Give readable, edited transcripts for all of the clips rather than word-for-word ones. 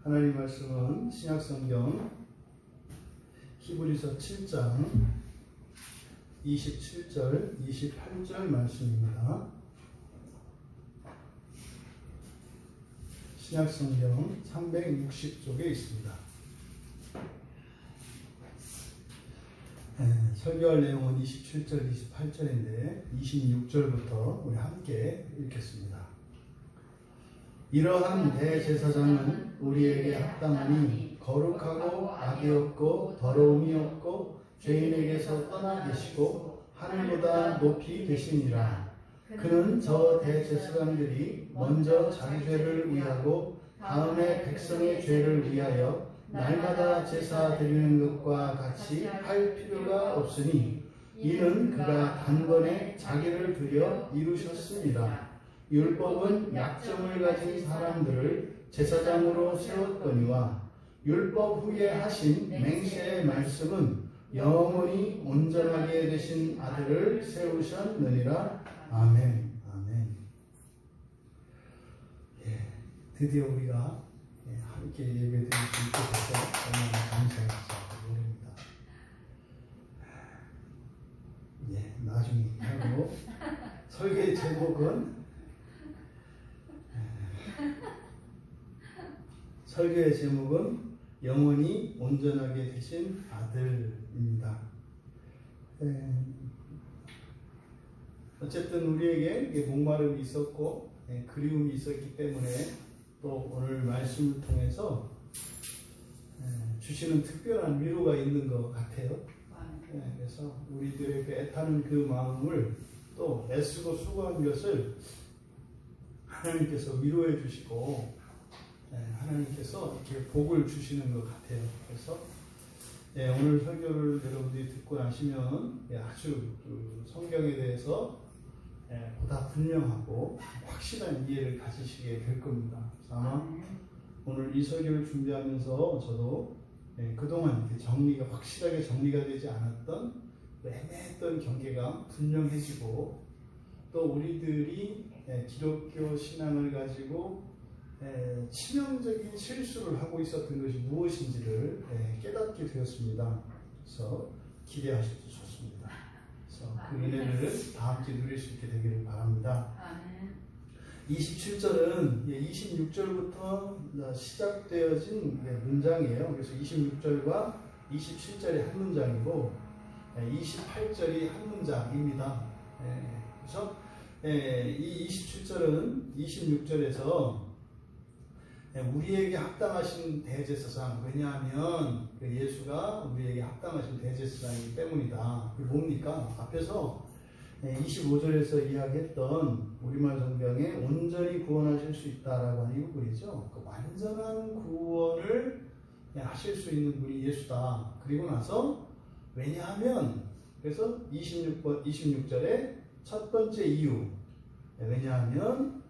하나님 말씀은 신약성경 히브리서 7장 27절, 28절 말씀입니다. 신약성경 360쪽에 있습니다. 설교할 내용은 27절, 28절인데 26절부터 우리 함께 읽겠습니다. 이러한 대제사장은 우리에게 합당하니 거룩하고 악이 없고 더러움이 없고 죄인에게서 떠나 계시고 하늘보다 높이 계시니라. 그는 저 대제사장들이 먼저 자기 죄를 위하고 다음에 백성의 죄를 위하여 날마다 제사 드리는 것과 같이 할 필요가 없으니 이는 그가 단번에 자기를 드려 이루셨습니다. 율법은 약점을 가진 사람들을 제사장으로 세웠거니와 율법 후에 하신 맹세의 말씀은 영원히 온전하게 되신 아들을 세우셨느니라. 아멘. 아멘. 드디어 우리가 함께 예배드릴 수 있게 돼서 얼마나 감사합니다. 나중에 하고 설교의 제목은 영원히 온전하게 되신 아들입니다. 어쨌든 우리에게 목마름이 있었고 그리움이 있었기 때문에 또 오늘 말씀을 통해서 주시는 특별한 위로가 있는 것 같아요. 그래서 우리들의 그 애타는 그 마음을 또 애쓰고 수고한 것을 하나님께서 위로해 주시고 하나님께서 이렇게 복을 주시는 것 같아요. 그래서 오늘 설교를 여러분들이 듣고 나시면 아주 성경에 대해서 보다 분명하고 확실한 이해를 가지시게 될 겁니다. 아마 오늘 이 설교를 준비하면서 저도 그동안 정리가 확실하게 정리가 되지 않았던 애매했던 경계가 분명해지고 또 우리들이 기독교 신앙을 가지고 치명적인 실수를 하고 있었던 것이 무엇인지를 깨닫게 되었습니다. 그래서 기대하셔도 좋습니다. 그래서 그 은혜를 다 함께 누릴 수 있게 되기를 바랍니다. 27절은 26절부터 시작되어진 문장이에요. 그래서 26절과 27절이 한 문장이고 28절이 한 문장입니다. 그래서 이 27절은 26절에서 우리에게 합당하신 대제사장, 왜냐하면 예수가 우리에게 합당하신 대제사장이기 때문이다. 그게 뭡니까? 앞에서 25절에서 이야기했던 우리말 성경에 온전히 구원하실 수 있다라고 하는 이 부분이죠. 그 완전한 구원을 하실 수 있는 분이 예수다. 그리고 나서 왜냐하면 그래서 26절에 첫 번째 이유, 왜냐하면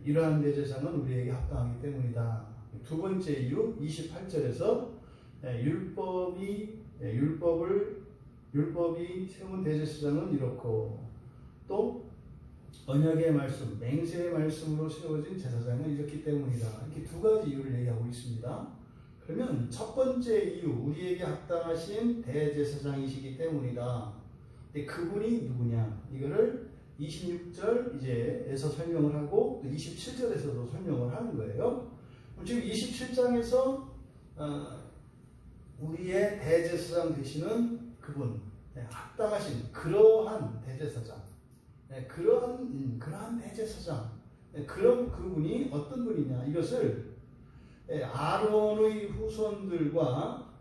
이러한 대제사장은 우리에게 합당하기 때문이다. 두 번째 이유 28절에서 율법이 세운 대제사장은 이렇고 또 언약의 말씀, 맹세의 말씀으로 세워진 제사장은 이렇기 때문이다. 이렇게 두 가지 이유를 얘기하고 있습니다. 그러면 첫 번째 이유, 우리에게 합당하신 대제사장이시기 때문이다. 근데 그분이 누구냐? 이거를 26절에서 설명을 하고 27절에서도 설명을 하는 거예요. 지금 27장에서 우리의 대제사장 되시는 그분, 합당하신 그러한 대제사장, 그러한 대제사장, 그런 그분이 어떤 분이냐? 이것을 아론의 후손들과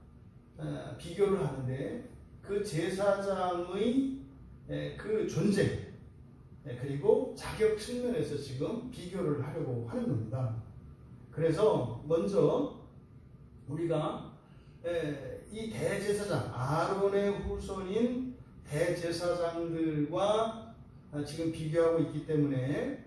비교를 하는데 그 제사장의 그 존재 그리고 자격 측면에서 지금 비교를 하려고 하는 겁니다. 그래서 먼저 우리가 이 대제사장, 아론의 후손인 대제사장들과 지금 비교하고 있기 때문에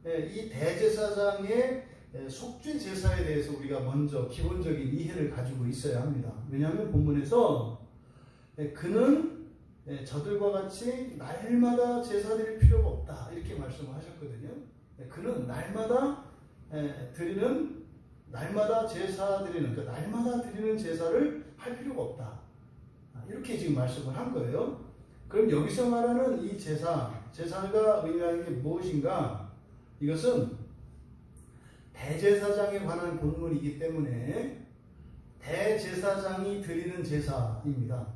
이 대제사장의 속죄 제사에 대해서 우리가 먼저 기본적인 이해를 가지고 있어야 합니다. 왜냐하면 본문에서 그는 저들과 같이 날마다 제사 드릴 필요가 없다 이렇게 말씀을 하셨거든요. 그는 날마다 드리는 날마다 제사 드리는, 그러니까 날마다 드리는 제사를 할 필요가 없다. 이렇게 지금 말씀을 한 거예요. 그럼 여기서 말하는 이 제사가 의미하는 게 무엇인가? 이것은 대제사장에 관한 본문이기 때문에 대제사장이 드리는 제사입니다.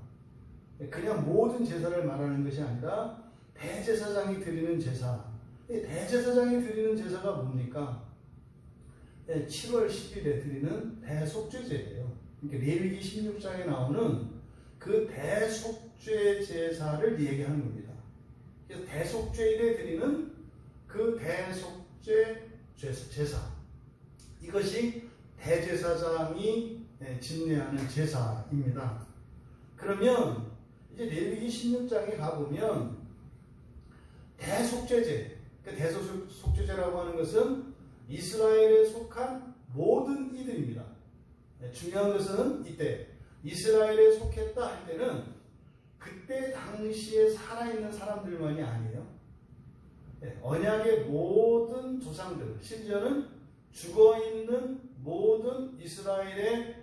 그냥 모든 제사를 말하는 것이 아니라 대제사장이 드리는 제사. 대제사장이 드리는 제사가 뭡니까? 7월 10일에 드리는 대속죄제예요. 그러니까 레위기 16장에 나오는 그 대속죄 제사를 얘기하는 겁니다. 그래서 대속죄일에 드리는 그 대속죄 제사. 이것이 대제사장이 집례하는 제사입니다. 그러면 이제 레위기 16장에 가보면 대속죄제, 그러니까 대속죄제라고 하는 것은 이스라엘에 속한 모든 이들입니다. 중요한 것은 이때 이스라엘에 속했다 할 때는 그때 당시에 살아있는 사람들만이 아니에요. 언약의 모든 조상들, 심지어는 죽어있는 모든 이스라엘의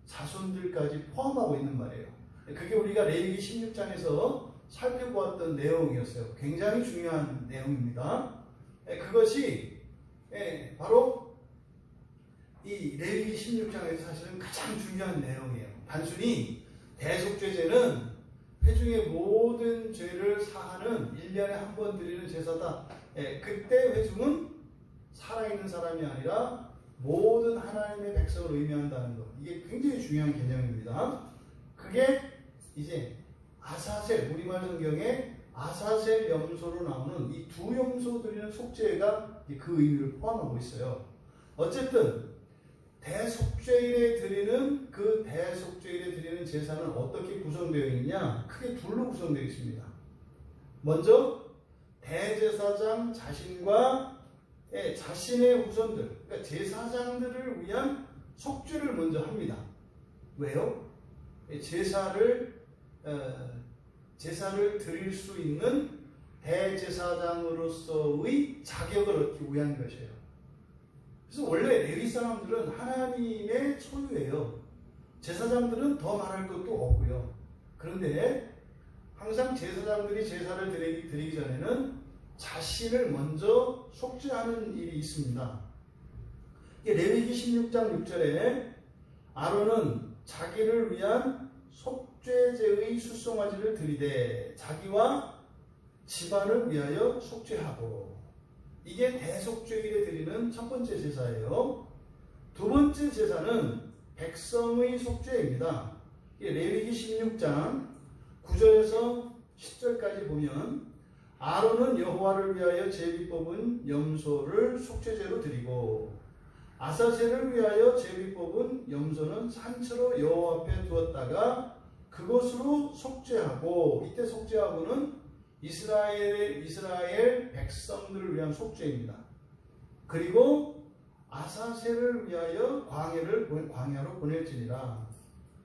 자손들까지 포함하고 있는 말이에요. 그게 우리가 레위기 16장에서 살펴보았던 내용이었어요. 굉장히 중요한 내용입니다. 그것이 바로 이 레위기 16장에서 사실은 가장 중요한 내용이에요. 단순히 대속죄제는 회중의 모든 죄를 사하는 1년에 한 번 드리는 제사다. 그때 회중은 살아있는 사람이 아니라 모든 하나님의 백성을 의미한다는 것. 이게 굉장히 중요한 개념입니다. 그게 이제 아사셀, 우리말 성경에 아사셀 염소로 나오는 이 두 염소 드리는 속죄가 그 의미를 포함하고 있어요. 어쨌든 대속죄일에 드리는 그 대속죄일에 드리는 제사는 어떻게 구성되어 있느냐? 크게 둘로 구성되어 있습니다. 먼저 대제사장 자신과 자신의 후손들, 그러니까 제사장들을 위한 속죄를 먼저 합니다. 왜요? 제사를 드릴 수 있는 대제사장으로서의 자격을 얻기 위한 것이에요. 그래서 원래 레위 사람들은 하나님의 소유예요. 제사장들은 더 말할 것도 없고요. 그런데 항상 제사장들이 제사를 드리기 전에는 자신을 먼저 속죄하는 일이 있습니다. 레위기 16장 6절에 아론은 자기를 위한 속죄제의 수송아지를 드리되 자기와 집안을 위하여 속죄하고, 이게 대속죄일에 드리는 첫 번째 제사예요. 두 번째 제사는 백성의 속죄입니다. 레위기 16장 9절에서 10절까지 보면 아론은 여호와를 위하여 제비 뽑은 염소를 속죄제로 드리고 아사셀을 위하여 제비 뽑은 염소는 산처로 여호와 앞에 두었다가 그것으로 속죄하고, 이때 속죄하고는 이스라엘 백성들을 위한 속죄입니다. 그리고 아사셀을 위하여 광야로 보낼지니라.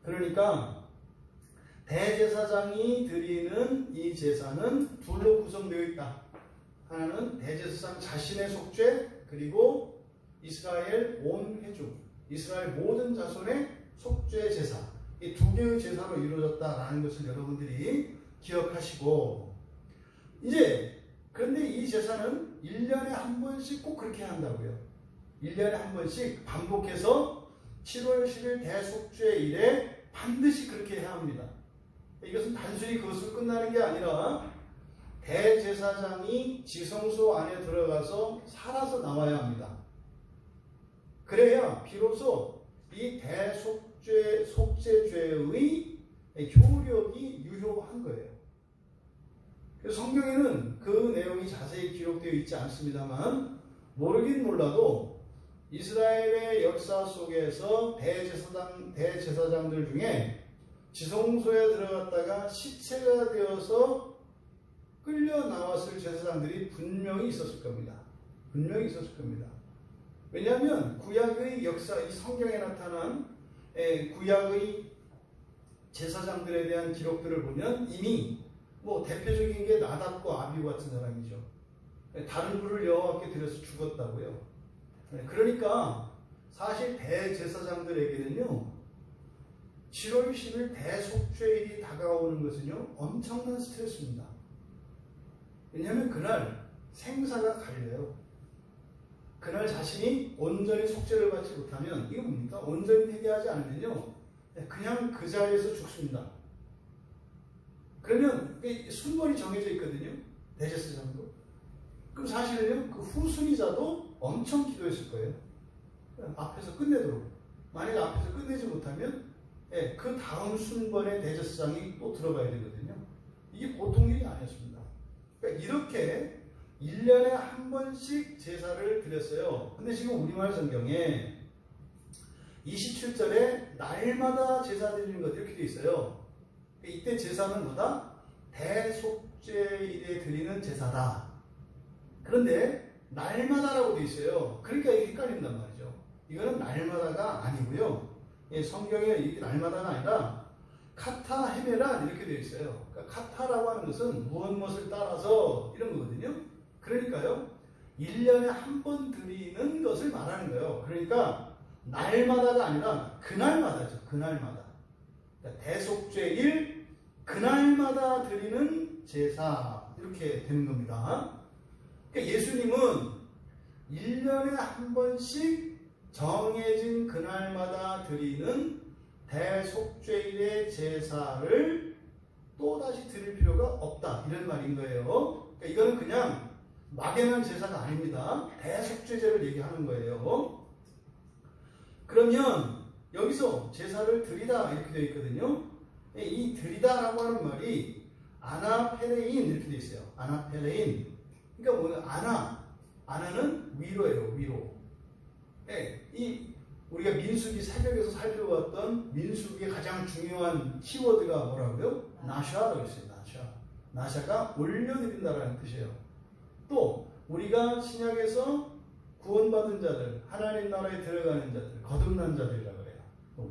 그러니까 대제사장이 드리는 이 제사는 둘로 구성되어 있다. 하나는 대제사장 자신의 속죄, 그리고 이스라엘 온 회중, 이스라엘 모든 자손의 속죄 제사. 이 두 개의 제사로 이루어졌다라는 것을 여러분들이 기억하시고, 그런데 이 제사는 1년에 한 번씩 꼭 그렇게 한다고요. 1년에 한 번씩 반복해서 7월 10일 대속죄일에 반드시 그렇게 해야 합니다. 이것은 단순히 그것으로 끝나는 게 아니라 대제사장이 지성소 안에 들어가서 살아서 나와야 합니다. 그래야 비로소 이 속죄죄의 효력이 유효한 거예요. 그래서 성경에는 그 내용이 자세히 기록되어 있지 않습니다만 모르긴 몰라도 이스라엘의 역사 속에서 대제사장들 중에 지성소에 들어갔다가 시체가 되어서 끌려 나왔을 제사장들이 분명히 있었을 겁니다. 분명히 있었을 겁니다. 왜냐하면 구약의 역사, 이 성경에 나타난 구약의 제사장들에 대한 기록들을 보면 이미 대표적인 게 나답과 아비후 같은 사람이죠. 다른 불을 여호와께 드려서 죽었다고요. 그러니까 사실 대제사장들에게는요, 7월 10일 대속죄일이 다가오는 것은요, 엄청난 스트레스입니다. 왜냐하면 그날 생사가 갈려요. 그날 자신이 온전히 속죄를 받지 못하면, 이거 뭡니까? 온전히 회개하지 않으면요, 그냥 그 자리에서 죽습니다. 그러면 순번이 정해져 있거든요. 대제사장도. 그럼 사실은요, 그 후순위자도 엄청 기도했을 거예요. 앞에서 끝내도록. 만약에 앞에서 끝내지 못하면 그 다음 순번의 대제사장이 또 들어가야 되거든요. 이게 보통 일이 아니었습니다. 그러니까 이렇게 1년에 한 번씩 제사를 드렸어요. 근데 지금 우리말 성경에 27절에 날마다 제사 드리는 것 이렇게 돼 있어요. 이때 제사는 뭐다? 대속죄일에 드리는 제사다. 그런데 날마다라고 돼 있어요. 그러니까 이게 헷갈린단 말이죠. 이거는 날마다가 아니고요. 성경에 이게 날마다가 아니라 카타 헤메란 이렇게 돼 있어요. 그러니까 카타라고 하는 것은 무엇을 따라서 이런 거거든요. 그러니까요, 1년에 한 번 드리는 것을 말하는 거예요. 그러니까 날마다가 아니라 그날마다죠. 그날마다. 그러니까 대속죄일 그날마다 드리는 제사 이렇게 되는 겁니다. 그러니까 예수님은 1년에 한 번씩 정해진 그날마다 드리는 대속죄일의 제사를 또다시 드릴 필요가 없다, 이런 말인 거예요. 그러니까 이거는 그냥 막연한 제사가 아닙니다. 대속죄제를 얘기하는 거예요. 그러면 여기서 제사를 드리다 이렇게 되어 있거든요. 이 드리다라고 하는 말이 아나페레인 이렇게 되어 있어요. 아나페레인. 그러니까 뭐냐? 아나는 위로예요. 위로. 이 우리가 민수기 새벽에서 살펴봤던 민수기의 가장 중요한 키워드가 뭐라고요? 나샤라고 했어요. 나샤가 올려드린다라는 뜻이에요. 또 우리가 신약에서 구원받은 자들, 하나님 나라에 들어가는 자들, 거듭난 자들이라고 그래요.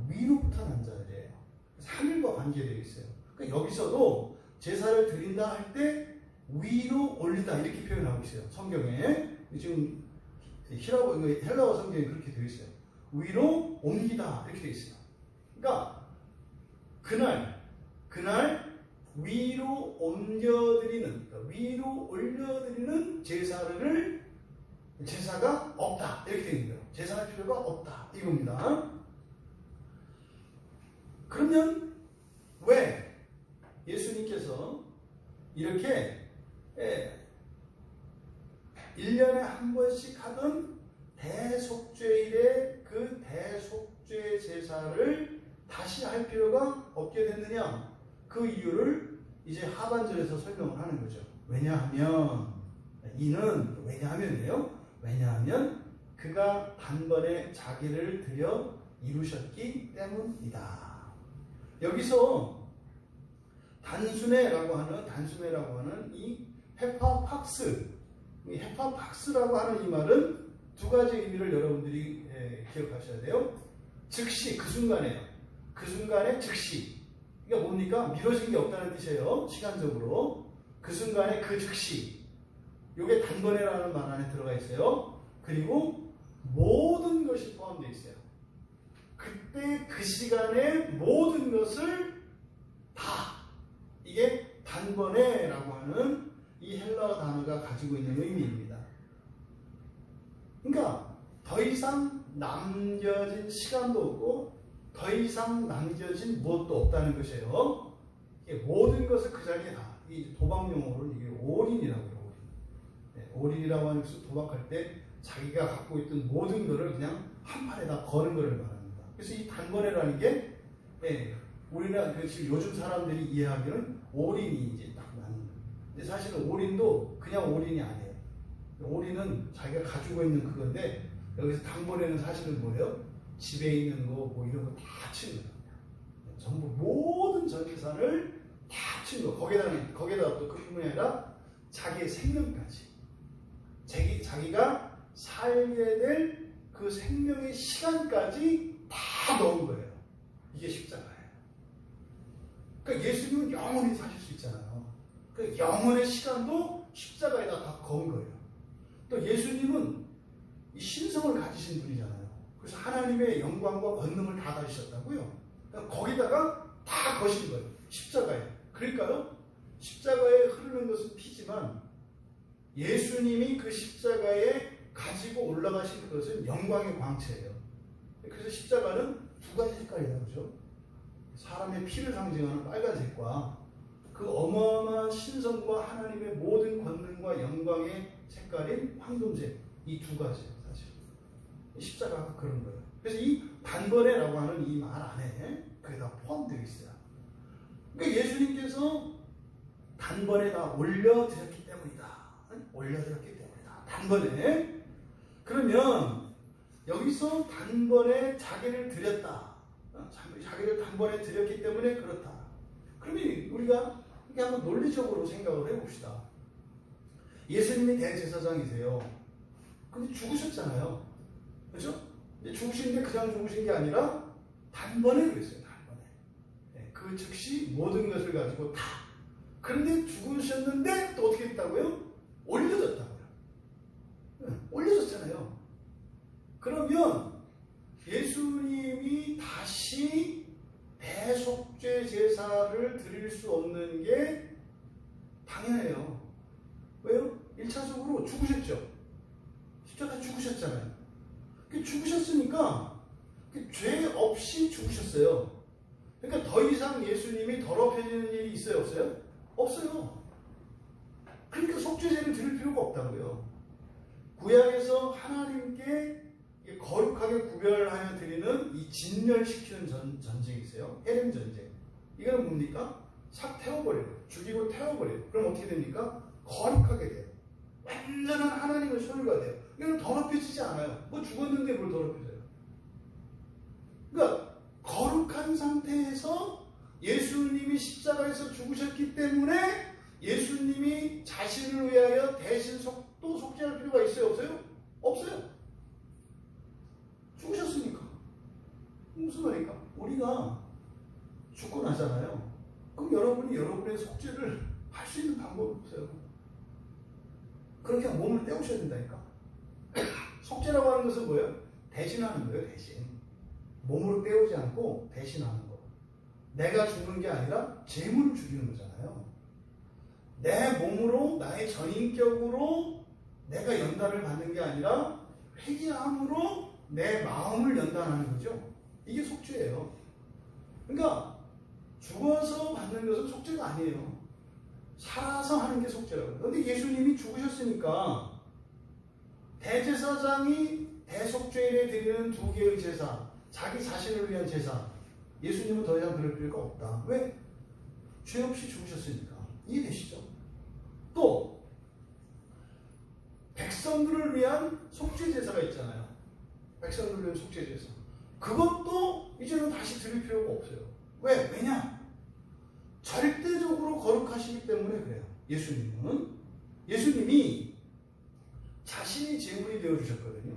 위로부터 난 자들이에요. 하늘과 관계되어 있어요. 그러니까 여기서도 제사를 드린다 할 때 위로 올리다 이렇게 표현하고 있어요. 성경에 지금 헬라어 성경에 그렇게 되어 있어요. 위로 옮기다 이렇게 되어 있어요. 그러니까 그날 위로 옮겨드리는, 그러니까 위로 올려드리는 제사가 없다 이렇게 되어 있는 거예요. 제사할 필요가 없다 이겁니다. 그러면 왜 예수님께서 이렇게 1년에 한 번씩 하던 대속죄일의 그 대속죄 제사를 다시 할 필요가 없게 됐느냐? 그 이유를 이제 하반절에서 설명을 하는 거죠. 왜냐하면 그가 단번에 자기를 들여 이루셨기 때문이다. 여기서 단순회라고 하는 이 헤파팍스라고 하는 이 말은 두 가지 의미를 여러분들이 기억하셔야 돼요. 즉시, 그 순간에요. 그 순간에 즉시. 그러니까 뭡니까? 미뤄진 게 없다는 뜻이에요. 시간적으로. 그 순간에 그 즉시. 이게 단번에라는 말 안에 들어가 있어요. 그리고 모든 것이 포함되어 있어요. 그때 그 시간에 모든 것을 다, 이게 단번에라고 하는 이 헬라어 단어가 가지고 있는 의미입니다. 그러니까 더 이상 남겨진 시간도 없고 더 이상 남겨진 무엇도 없다는 것이에요. 모든 것을 그 자리에 다, 이 도박 용어로 이게 올인이라고 해요. 올인이라고 하는 것은 도박할 때 자기가 갖고 있던 모든 것을 그냥 한 판에다 거는 것을 말합니다. 그래서 이 단번에라는 게 우리나라 지금 요즘 사람들이 이해하기는 올인이 이제 딱 나는 거예요. 근데 사실은 올인도 그냥 올인이 아니에요. 올인은 자기가 가지고 있는 그건데 여기서 단번에는 사실은 뭐예요? 집에 있는 거 뭐 이런 거 다 치는 거예요. 전부 모든 전 재산을 다 치는 거. 거기다가 또 그뿐만이 아니라 자기의 생명까지. 자기가 살게 될 그 생명의 시간까지 다 넣은 거예요. 이게 십자가예요. 그러니까 예수님은 영원히 사실 수 있잖아요. 그 영원의 시간도 십자가에다 다 건 거예요. 또 예수님은 이 신성을 가지신 분이잖아요. 그래서 하나님의 영광과 권능을 다 가지셨다고요. 거기다가 다 거신 거예요. 십자가에. 그러니까요. 십자가에 흐르는 것은 피지만 예수님이 그 십자가에 가지고 올라가신 그것은 영광의 광채예요. 그래서 십자가는 두 가지 색깔이다. 그죠? 사람의 피를 상징하는 빨간색과 그 어마어마한 신성과 하나님의 모든 권능과 영광의 색깔인 황금색, 이 두 가지예요. 사실 십자가가 그런 거예요. 그래서 이 단번에라고 하는 이 말 안에 그게 다 포함되어 있어요. 그러니까 예수님께서 단번에 다 올려드렸기 때문이다. 올려드렸기 때문이다. 단번에. 그러면 여기서 단번에 자기를 드렸다. 자기를 단번에 드렸기 때문에 그렇다. 그러면 우리가 이렇게 한번 논리적으로 생각을 해봅시다. 예수님이 대제사장이세요. 근데 죽으셨잖아요. 그렇죠? 죽으시는데 그냥 죽으신 게 아니라 단번에 그랬어요. 단번에. 그 즉시 모든 것을 가지고 다. 그런데 죽으셨는데 또 어떻게 했다고요? 올려졌다고요. 올려졌잖아요. 그러면 예수님이 다시 대속죄 제사를 드릴 수 없는 게 당연해요. 왜요? 1차적으로 죽으셨죠. 십자가에 죽으셨잖아요. 죽으셨으니까 죄 없이 죽으셨어요. 그러니까 더 이상 예수님이 더럽혀지는 일이 있어요? 없어요? 없어요. 그러니까 속죄제를 드릴 필요가 없다고요. 구약에서 하나님께 거룩하게 구별하여 드리는 이 진멸시키는 전쟁이 있어요. 헤렘 전쟁. 이거는 뭡니까? 싹 태워버려요. 죽이고 태워버려요. 그럼 어떻게 됩니까? 거룩하게 돼요. 완전한 하나님의 소유가 돼요. 이거는 더럽혀지지 않아요. 뭐 죽었는데 뭘 더럽혀져요. 그러니까 거룩한 상태에서 예수님이 십자가에서 죽으셨기 때문에 예수님이 자신을 위하여 대신 또 속죄할 필요가 있어요? 없어요? 없어요. 죽으셨으니까. 무슨 말입니까? 우리가 죽고 나잖아요. 그럼 여러분이 여러분의 속죄를 할 수 있는 방법이 없어요. 그렇게 몸을 떼우셔야 된다니까. 속죄라고 하는 것은 뭐예요? 대신하는 거예요. 대신. 몸으로 떼우지 않고 대신하는 거. 내가 죽는 게 아니라 재물을 죽이는 거잖아요. 내 몸으로 나의 전인격으로 내가 연단을 받는 게 아니라 회개함으로 내 마음을 연단하는 거죠. 이게 속죄예요. 그러니까 죽어서 받는 것은 속죄가 아니에요. 살아서 하는 게 속죄라고요. 그런데 예수님이 죽으셨으니까 대제사장이 대속죄일에 드리는 두 개의 제사, 자기 자신을 위한 제사, 예수님은 더 이상 그럴 필요가 없다. 왜? 죄 없이 죽으셨으니까. 이해되시죠? 또 백성들을 위한 속죄제사가 있잖아요. 백성들을 위한 속죄제사. 그것도 이제는 다시 드릴 필요가 없어요. 왜? 왜냐? 절대적으로 거룩하시기 때문에 그래요. 예수님이 자신이 제물이 되어주셨거든요.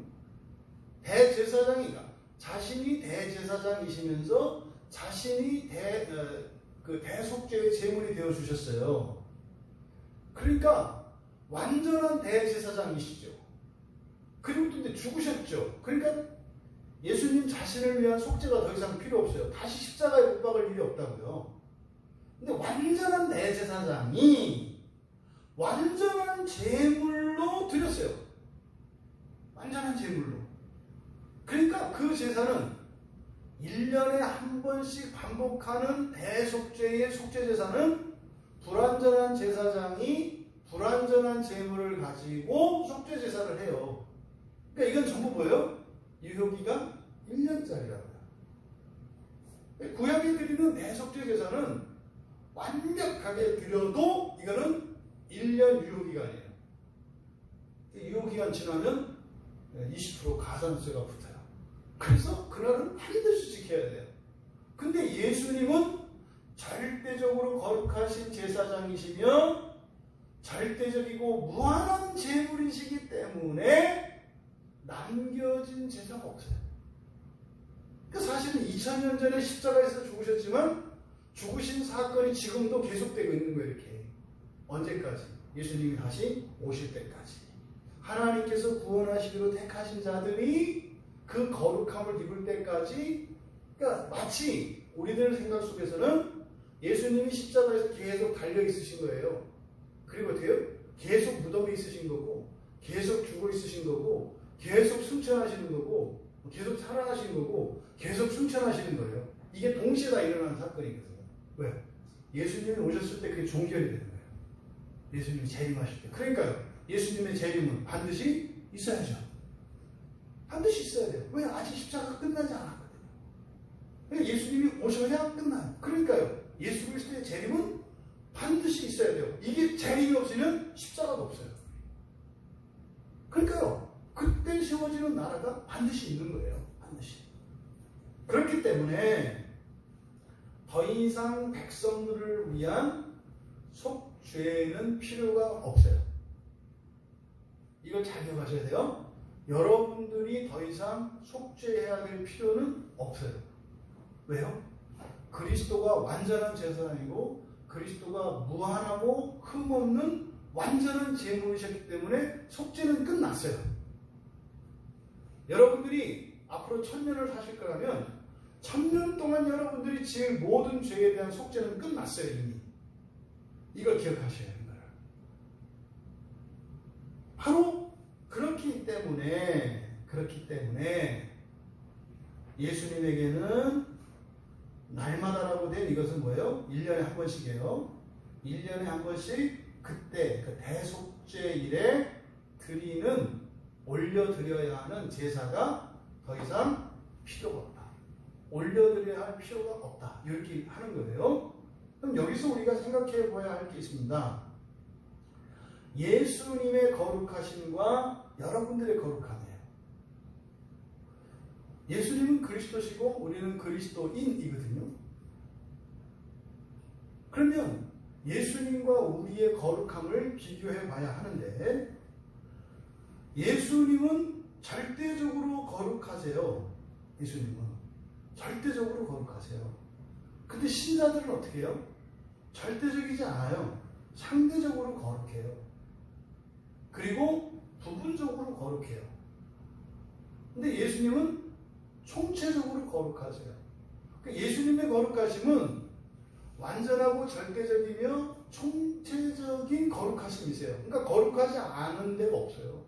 대제사장이가 자신이 대제사장이시면서 자신이 대속죄의 제물이 되어주셨어요. 그러니까 완전한 대제사장이시죠. 그리고 또 이제 죽으셨죠. 그러니까 예수님 자신을 위한 속죄가 더 이상 필요 없어요. 다시 십자가에 못 박을 일이 없다고요. 근데 완전한 대제사장이 완전한 제물로 드렸어요. 완전한 제물로. 그러니까 그 제사는 1년에 한 번씩 반복하는 대속죄의 속죄제사는 불완전한 제사장이 불완전한 제물을 가지고 속죄제사를 해요. 그러니까 이건 전부 뭐예요? 유효기간 1년짜리라고요. 구약에 드리는 대속죄제사는 완벽하게 드려도 이거는 1년 유효기간이에요. 유효기간 지나면 20% 가산세가 붙어요. 그래서 그날은 반드시 지켜야 돼요. 근데 예수님은 절대적으로 거룩하신 제사장이시며 절대적이고 무한한 제물이시기 때문에 남겨진 제사가 없어요. 그러니까 사실은 2000년 전에 십자가에서 죽으셨지만 죽으신 사건이 지금도 계속되고 있는 거예요. 이렇게. 언제까지? 예수님이 다시 오실 때까지. 하나님께서 구원하시기로 택하신 자들이 그 거룩함을 입을 때까지, 그러니까 마치 우리들 생각 속에서는 예수님이 십자가에서 계속 달려 있으신 거예요. 그리고 어떻게 해요? 계속 무덤에 있으신 거고, 계속 죽어 있으신 거고, 계속 승천하시는 거고, 계속 살아나시는 거고, 계속 승천하시는 거예요. 이게 동시에 다 일어나는 사건이거든요. 왜? 예수님이 오셨을 때 그게 종결이 되는 거예요. 예수님이 재림하실 때. 그러니까요. 예수님의 재림은 반드시 있어야죠. 반드시 있어야 돼요. 왜? 아직 십자가가 끝나지 않았거든요. 그러니까 예수님이 오셔야 끝나요. 그러니까요. 예수 그리스도의 재림은 반드시 있어야 돼요. 이게 재림이 없으면 십자가도 없어요. 그러니까요. 그때 세워지는 나라가 반드시 있는 거예요. 반드시. 그렇기 때문에 더 이상 백성들을 위한 속죄는 필요가 없어요. 이걸 잘 기억하셔야 돼요. 여러분들이 더 이상 속죄해야 될 필요는 없어요. 왜요? 그리스도가 완전한 제사장이고 그리스도가 무한하고 흠없는 완전한 제물이셨기 때문에 속죄는 끝났어요. 여러분들이 앞으로 1000년을 사실 거라면 1000년 동안 여러분들이 지을 모든 죄에 대한 속죄는 끝났어요. 이미. 이걸 기억하셔야 합니다. 바로 그렇기 때문에 예수님에게는 날마다라고 된 이것은 뭐예요? 1년에 한 번씩이에요. 1년에 한 번씩 그때 그 대속죄일에 올려드려야 하는 제사가 더 이상 필요가 없다. 올려드려야 할 필요가 없다. 이렇게 하는 거예요. 그럼 여기서 우리가 생각해 봐야 할 게 있습니다. 예수님의 거룩하심과 여러분들의 거룩함이에요. 예수님은 그리스도시고 우리는 그리스도인이거든요. 그러면 예수님과 우리의 거룩함을 비교해 봐야 하는데 예수님은 절대적으로 거룩하세요. 예수님은 절대적으로 거룩하세요. 근데 신자들은 어떻게 해요? 절대적이지 않아요. 상대적으로 거룩해요. 그리고 부분적으로 거룩해요. 근데 예수님은 총체적으로 거룩하세요. 예수님의 거룩하심은 완전하고 절대적이며 총체적인 거룩하심이세요. 그러니까 거룩하지 않은 데가 없어요.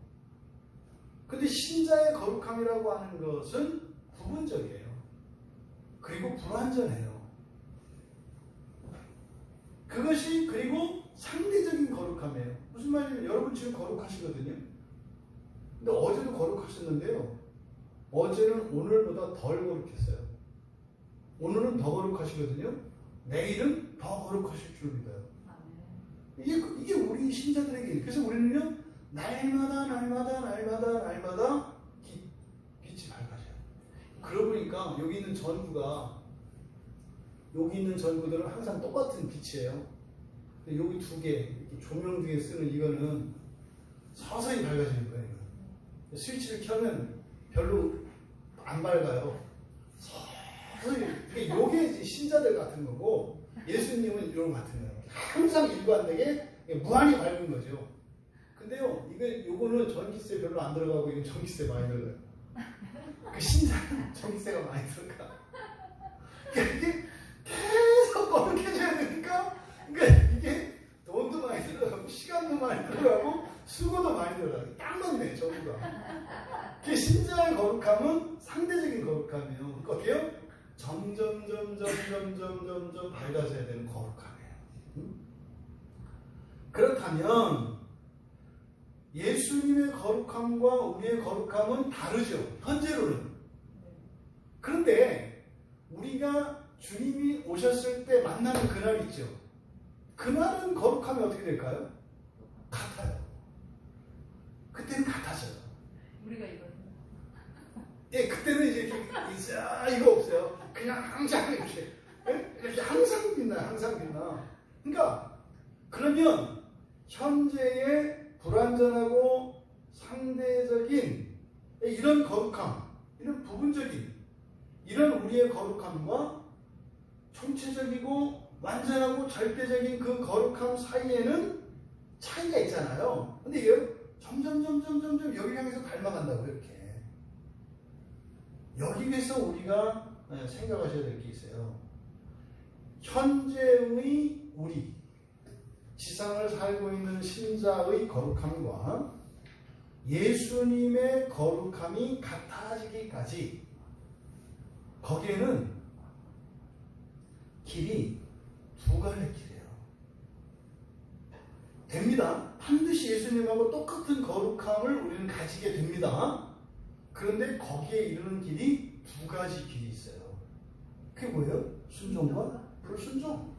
근데 신자의 거룩함이라고 하는 것은 부분적이에요. 그리고 불완전해요. 그것이 그리고 상대적인 거룩함이에요. 무슨 말이냐면 여러분 지금 거룩하시거든요. 근데 어제도 거룩하셨는데요. 어제는 오늘보다 덜 거룩했어요. 오늘은 더 거룩하시거든요. 내일은 더 거룩하실 줄 믿어요. 이게 우리 신자들에게. 그래서 우리는요. 날마다 빛이 밝아져요. 그러고 보니까 여기 있는 전구들은 항상 똑같은 빛이에요. 여기 두 개, 조명 등에 쓰는 이거는 서서히 밝아지는 거예요. 스위치를 켜면 별로 안 밝아요. 서서히. 이게 신자들 같은 거고 예수님은 이런 거 같은 거예요. 항상 일관되게 무한히 밝은 거죠. 근데요, 요거는 전기세 별로 안 들어가고 이건 전기세 많이 들어가요. 그 신자는 전기세가 많이 들어가. 이게 계속 거룩해져야 되니까, 이게 돈도 많이 들어가고, 시간도 많이 들어가고, 수고도 많이 들어가고, 딱 맞네, 전부가. 그 신자의 거룩함은 상대적인 거룩함이에요. 그러니까 어때요? 점점 밝아져야 되는 거룩함이에요. 그렇다면, 예수님의 거룩함과 우리의 거룩함은 다르죠. 현재로는. 그런데 우리가 주님이 오셨을 때 만나는 그날 있죠. 그날은 거룩함이 어떻게 될까요? 같아요. 그때는 같아져요. 우리가 이거요. 예, 그때는 이제 이거 없어요. 그냥 항상 이렇게 항상 빛나. 그러니까 그러면 현재의 불완전하고 상대적인 이런 거룩함, 이런 부분적인 이런 우리의 거룩함과 총체적이고 완전하고 절대적인 그 거룩함 사이에는 차이가 있잖아요. 근데 이게 점점 여기 향해서 닮아간다고요. 이렇게 여기에서 우리가 생각하셔야 될 게 있어요. 현재의 우리 지상을 살고 있는 신자의 거룩함과 예수님의 거룩함이 같아지기까지 거기에는 길이 두 갈래 길이에요. 됩니다. 반드시 예수님하고 똑같은 거룩함을 우리는 가지게 됩니다. 그런데 거기에 이르는 길이 두 가지 길이 있어요. 그게 뭐예요? 순종과 불순종.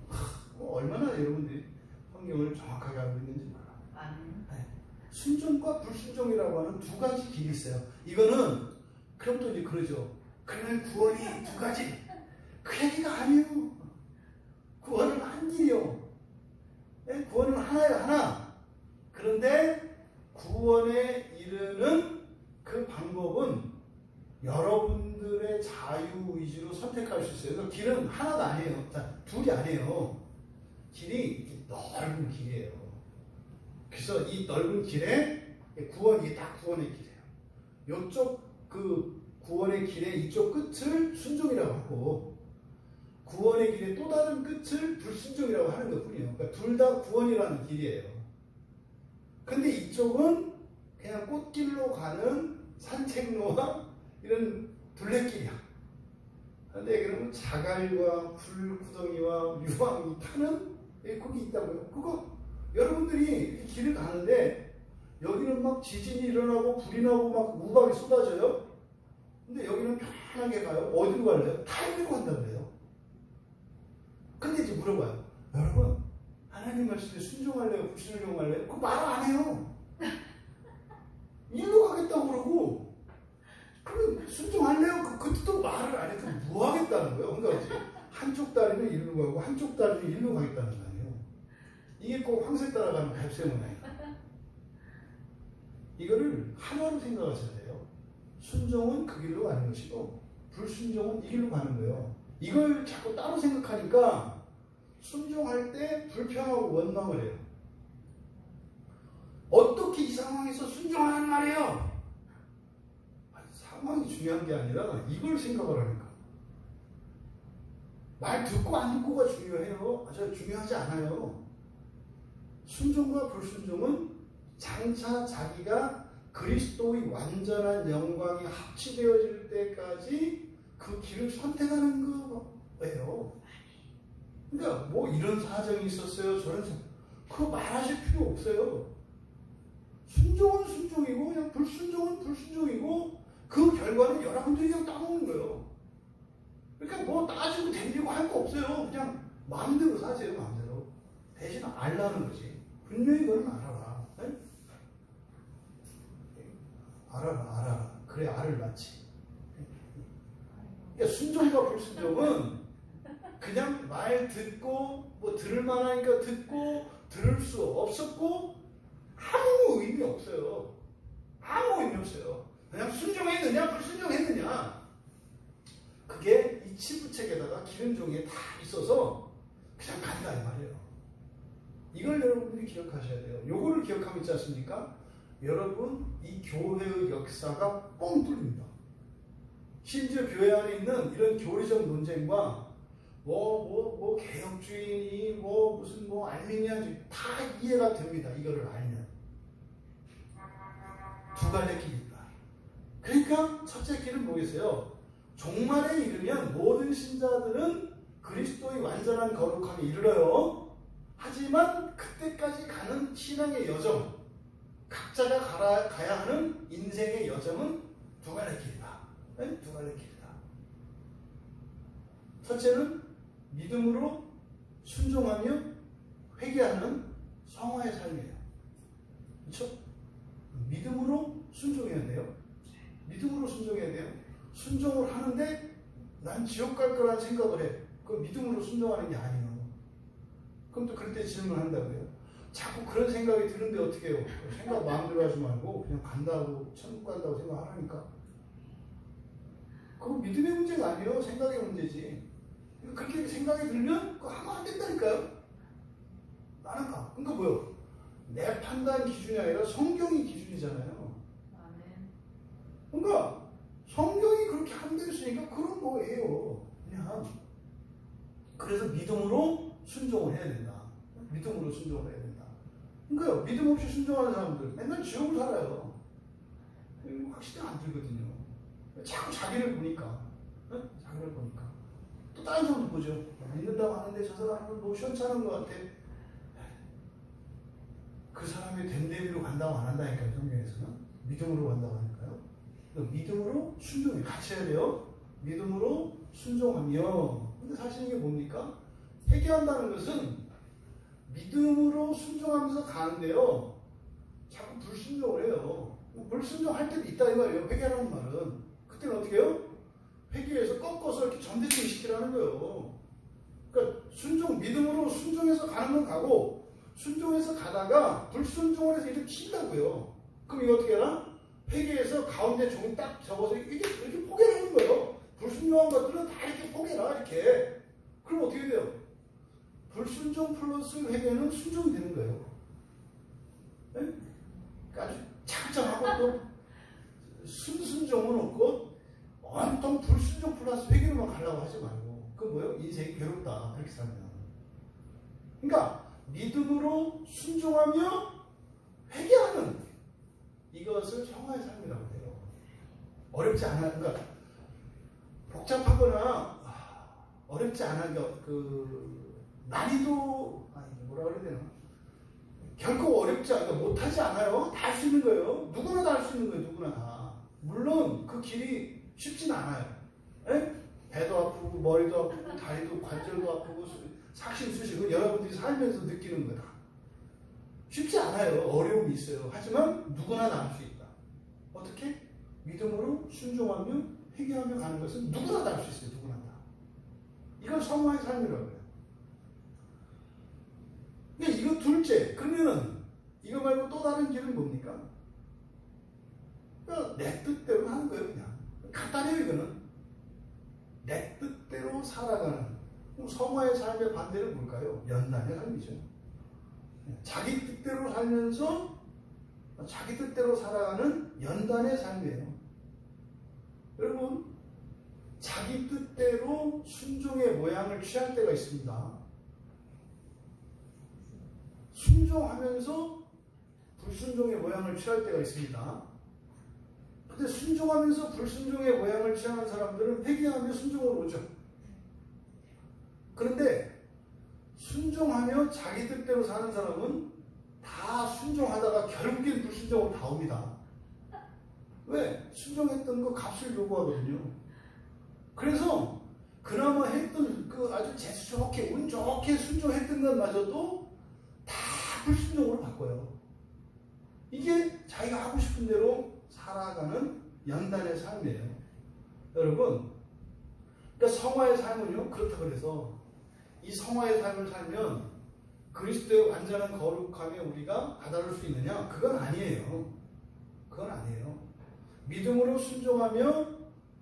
얼마나 여러분들이 성경을 정확하게 알고 있는지 몰라. 네. 순종과 불순종이라고 하는 두 가지 길이 있어요. 이거는 그럼 또 이제 그러죠. 그러면 구원이 두 가지. 그 얘기가 아니에요. 구원은 한 길이요. 네? 구원은 하나예요, 하나. 그런데 구원에 이르는 그 방법은 여러분들의 자유의지로 선택할 수 있어요. 그러니까 길은 하나도 아니에요. 둘이 아니에요. 길이 넓은 길이에요. 그래서 이 넓은 길에 구원이 딱 구원의 길이에요. 이쪽 그 구원의 길의 이쪽 끝을 순종이라고 하고 구원의 길의 또 다른 끝을 불순종이라고 하는 것뿐이에요. 그러니까 둘 다 구원이라는 길이에요. 근데 이쪽은 그냥 꽃길로 가는 산책로와 이런 둘레길이야. 그런데 그러면 자갈과 불구덩이와 유황이 타는 거기 있다고요. 그거 여러분들이 길을 가는데 여기는 막 지진이 일어나고 불이 나고 막 우박이 쏟아져요. 근데 여기는 편하게 가요. 어디로 갈래요? 다 여기로 간다 그래요. 근데 이제 물어봐요. 여러분 하나님 말씀에 순종할래요? 불순종할래요? 그거 말 안 해요. 일로 가겠다고 그러고 그럼 순종할래요? 그것도 말을 안 해도 뭐 하겠다는 거예요. 그러니까 이제 한쪽 다리는 일로 가고 한쪽 다리는 일로 가겠다는 거 아니에요. 이게 꼭 황새 따라가는 뱁새 문화예요. 이거를 하나로 생각하셔야 돼요. 순종은 그 길로 가는 것이고 불순종은 이 길로 가는 거예요. 이걸 자꾸 따로 생각하니까 순종할 때 불평하고 원망을 해요. 어떻게 이 상황에서 순종하는 말이에요? 상황이 중요한 게 아니라 이걸 생각을 하니까. 말 듣고 안 듣고가 중요해요. 저 중요하지 않아요. 순종과 불순종은 장차 자기가 그리스도의 완전한 영광이 합치되어질 때까지 그 길을 선택하는 거예요. 그러니까 뭐 이런 사정이 있었어요. 저런 사정. 그거 말하실 필요 없어요. 순종은 순종이고 그냥 불순종은 불순종이고 그 결과는 여러분들이 그냥 따먹는 거예요. 그러니까 뭐 따지고 댕기고 할 거 없어요. 그냥 마음대로 사세요. 마음대로. 대신 알라는 거지. 분명히 그건 알아라. 네? 알아라. 그래 알을 낳지. 그러니까 순종과 불순종은 그냥 말 듣고 뭐 들을 만하니까 듣고 들을 수 없었고 아무 의미 없어요. 아무 의미 없어요. 그냥 순종했느냐 불순종했느냐 그게 이치부책에다가 기름종이에 다 있어서 그냥 간다 이 말이에요. 이걸 여러분들이 기억하셔야 돼요. 요거를 기억하면 있지 않습니까? 여러분 이 교회의 역사가 뻥 뚫립니다. 심지어 교회 안에 있는 이런 교리적 논쟁과 뭐 개혁주의니 무슨 알미니아주의 다 이해가 됩니다. 이거를 알면 두 갈래 길입니다. 그러니까 첫째 길은 뭐겠어요? 종말에 이르면 모든 신자들은 그리스도의 완전한 거룩함에 이르러요. 하지만 그때까지 가는 신앙의 여정, 각자가 가야 하는 인생의 여정은 두 갈래 길이다. 네? 두 갈래 길이다. 첫째는 믿음으로 순종하며 회개하는 성화의 삶이에요. 그렇죠? 믿음으로 순종해야 돼요. 믿음으로 순종해야 돼요. 순종을 하는데 난 지옥 갈 거라는 생각을 해. 그건 믿음으로 순종하는 게 아니에요. 그럼 또 그럴 때 질문한다고요. 자꾸 그런 생각이 드는데 어떻게 해요? 생각 마음대로 하지 말고 그냥 간다고 천국 간다고 생각하라니까. 그건 믿음의 문제가 아니에요. 생각의 문제지. 그렇게 생각이 들면 그거 하면 안 된다니까요. 나는 가. 그러니까 뭐요? 내 판단 기준이 아니라 성경이 기준이잖아요. 그러니까 성경이 그렇게 함대했으니까 그런 거예요. 그냥. 그래서 믿음으로 순종을 해야 된다. 믿음으로 순종을 해야 된다. 그러니까 믿음 없이 순종하는 사람들 맨날 지옥을 살아요. 확실히 안 들거든요. 자꾸 자기를 보니까. 자기를 보니까. 또 다른 사람도 보죠. 믿는다고 하는데 저 사람은 뭐 시원찮은 것 같아. 그 사람이 됨됨이로 간다고 안 한다니까요. 성경에서는. 믿음으로 간다고 하니까요. 믿음으로 순종해. 같이 해야 돼요. 믿음으로 순종하며. 근데 사실 이게 뭡니까? 회개한다는 것은 믿음으로 순종하면서 가는데요. 자꾸 불순종을 해요. 불순종할 때도 있다 이 말이에요. 회개라는 말은. 그때는 어떻게 해요? 회개해서 꺾어서 이렇게 전대칭 시키라는 거예요. 그러니까 믿음으로 순종해서 가는 건 가고, 순종해서 가다가 불순종을 해서 이렇게 튄다고요. 그럼 이거 어떻게 하나? 회개해서 가운데 종이 딱 접어서 이렇게 포개하는 거예요. 불순종한 것들은 다 이렇게 포개라, 이렇게. 그럼 어떻게 돼요? 불순종 플러스 회개는 순종이 되는 거예요. 네? 그러니까 아주 창창하고 또 순순종은 없고 온통 불순종 플러스 회개로만 가려고 하지 말고, 그건 뭐예요? 인생이 괴롭다, 그렇게 살면. 그러니까 믿음으로 순종하며 회개하는 이것을 성화의 삶이라고 해요. 어렵지 않아. 그러니까 복잡하거나 어렵지 않아. 난이도 뭐라 그래야 되나? 결코 어렵지 않아. 못하지 않아요. 다 할 수 있는 거예요. 누구나 다 할 수 있는 거예요. 누구나 다. 물론 그 길이 쉽진 않아요. 에? 배도 아프고 머리도 아프고 다리도 관절도 아프고 삭신수식은 여러분들이 살면서 느끼는 거다. 쉽지 않아요. 어려움이 있어요. 하지만 누구나 다 할 수 있다. 어떻게? 믿음으로 순종하며 회개하며 가는 것은 누구나 다 할 수 있어요. 누구나 다. 이걸 성화의 삶이라고 해요. 근데 이거 둘째. 그러면은 이거 말고 또 다른 길은 뭡니까? 그러니까 내 뜻대로 하는 거예요. 그냥. 간단해요. 이거는. 내 뜻대로 살아가는. 그럼 성화의 삶의 반대는 뭘까요? 연단의 삶이죠. 자기 뜻대로 살면서 자기 뜻대로 살아가는 연단의 삶이에요. 여러분, 자기 뜻대로 순종의 모양을 취할 때가 있습니다. 순종하면서 불순종의 모양을 취할 때가 있습니다. 근데 순종하면서 불순종의 모양을 취하는 사람들은 회개하며 순종으로 오죠. 그런데 순종하며 자기 뜻대로 사는 사람은 다 순종하다가 결국엔 불순종으로 다 옵니다. 왜? 순종했던 거 값을 요구하거든요. 그래서 그나마 했던 그 아주 재수 좋게 운 좋게 순종했던 것마저도 다 불순종으로 바꿔요. 이게 자기가 하고 싶은 대로 살아가는 연단의 삶이에요. 여러분, 그러니까 성화의 삶은요, 그렇다고 해서 이 성화의 삶을 살면 그리스도의 완전한 거룩함에 우리가 다다를 수 있느냐? 그건 아니에요. 그건 아니에요. 믿음으로 순종하며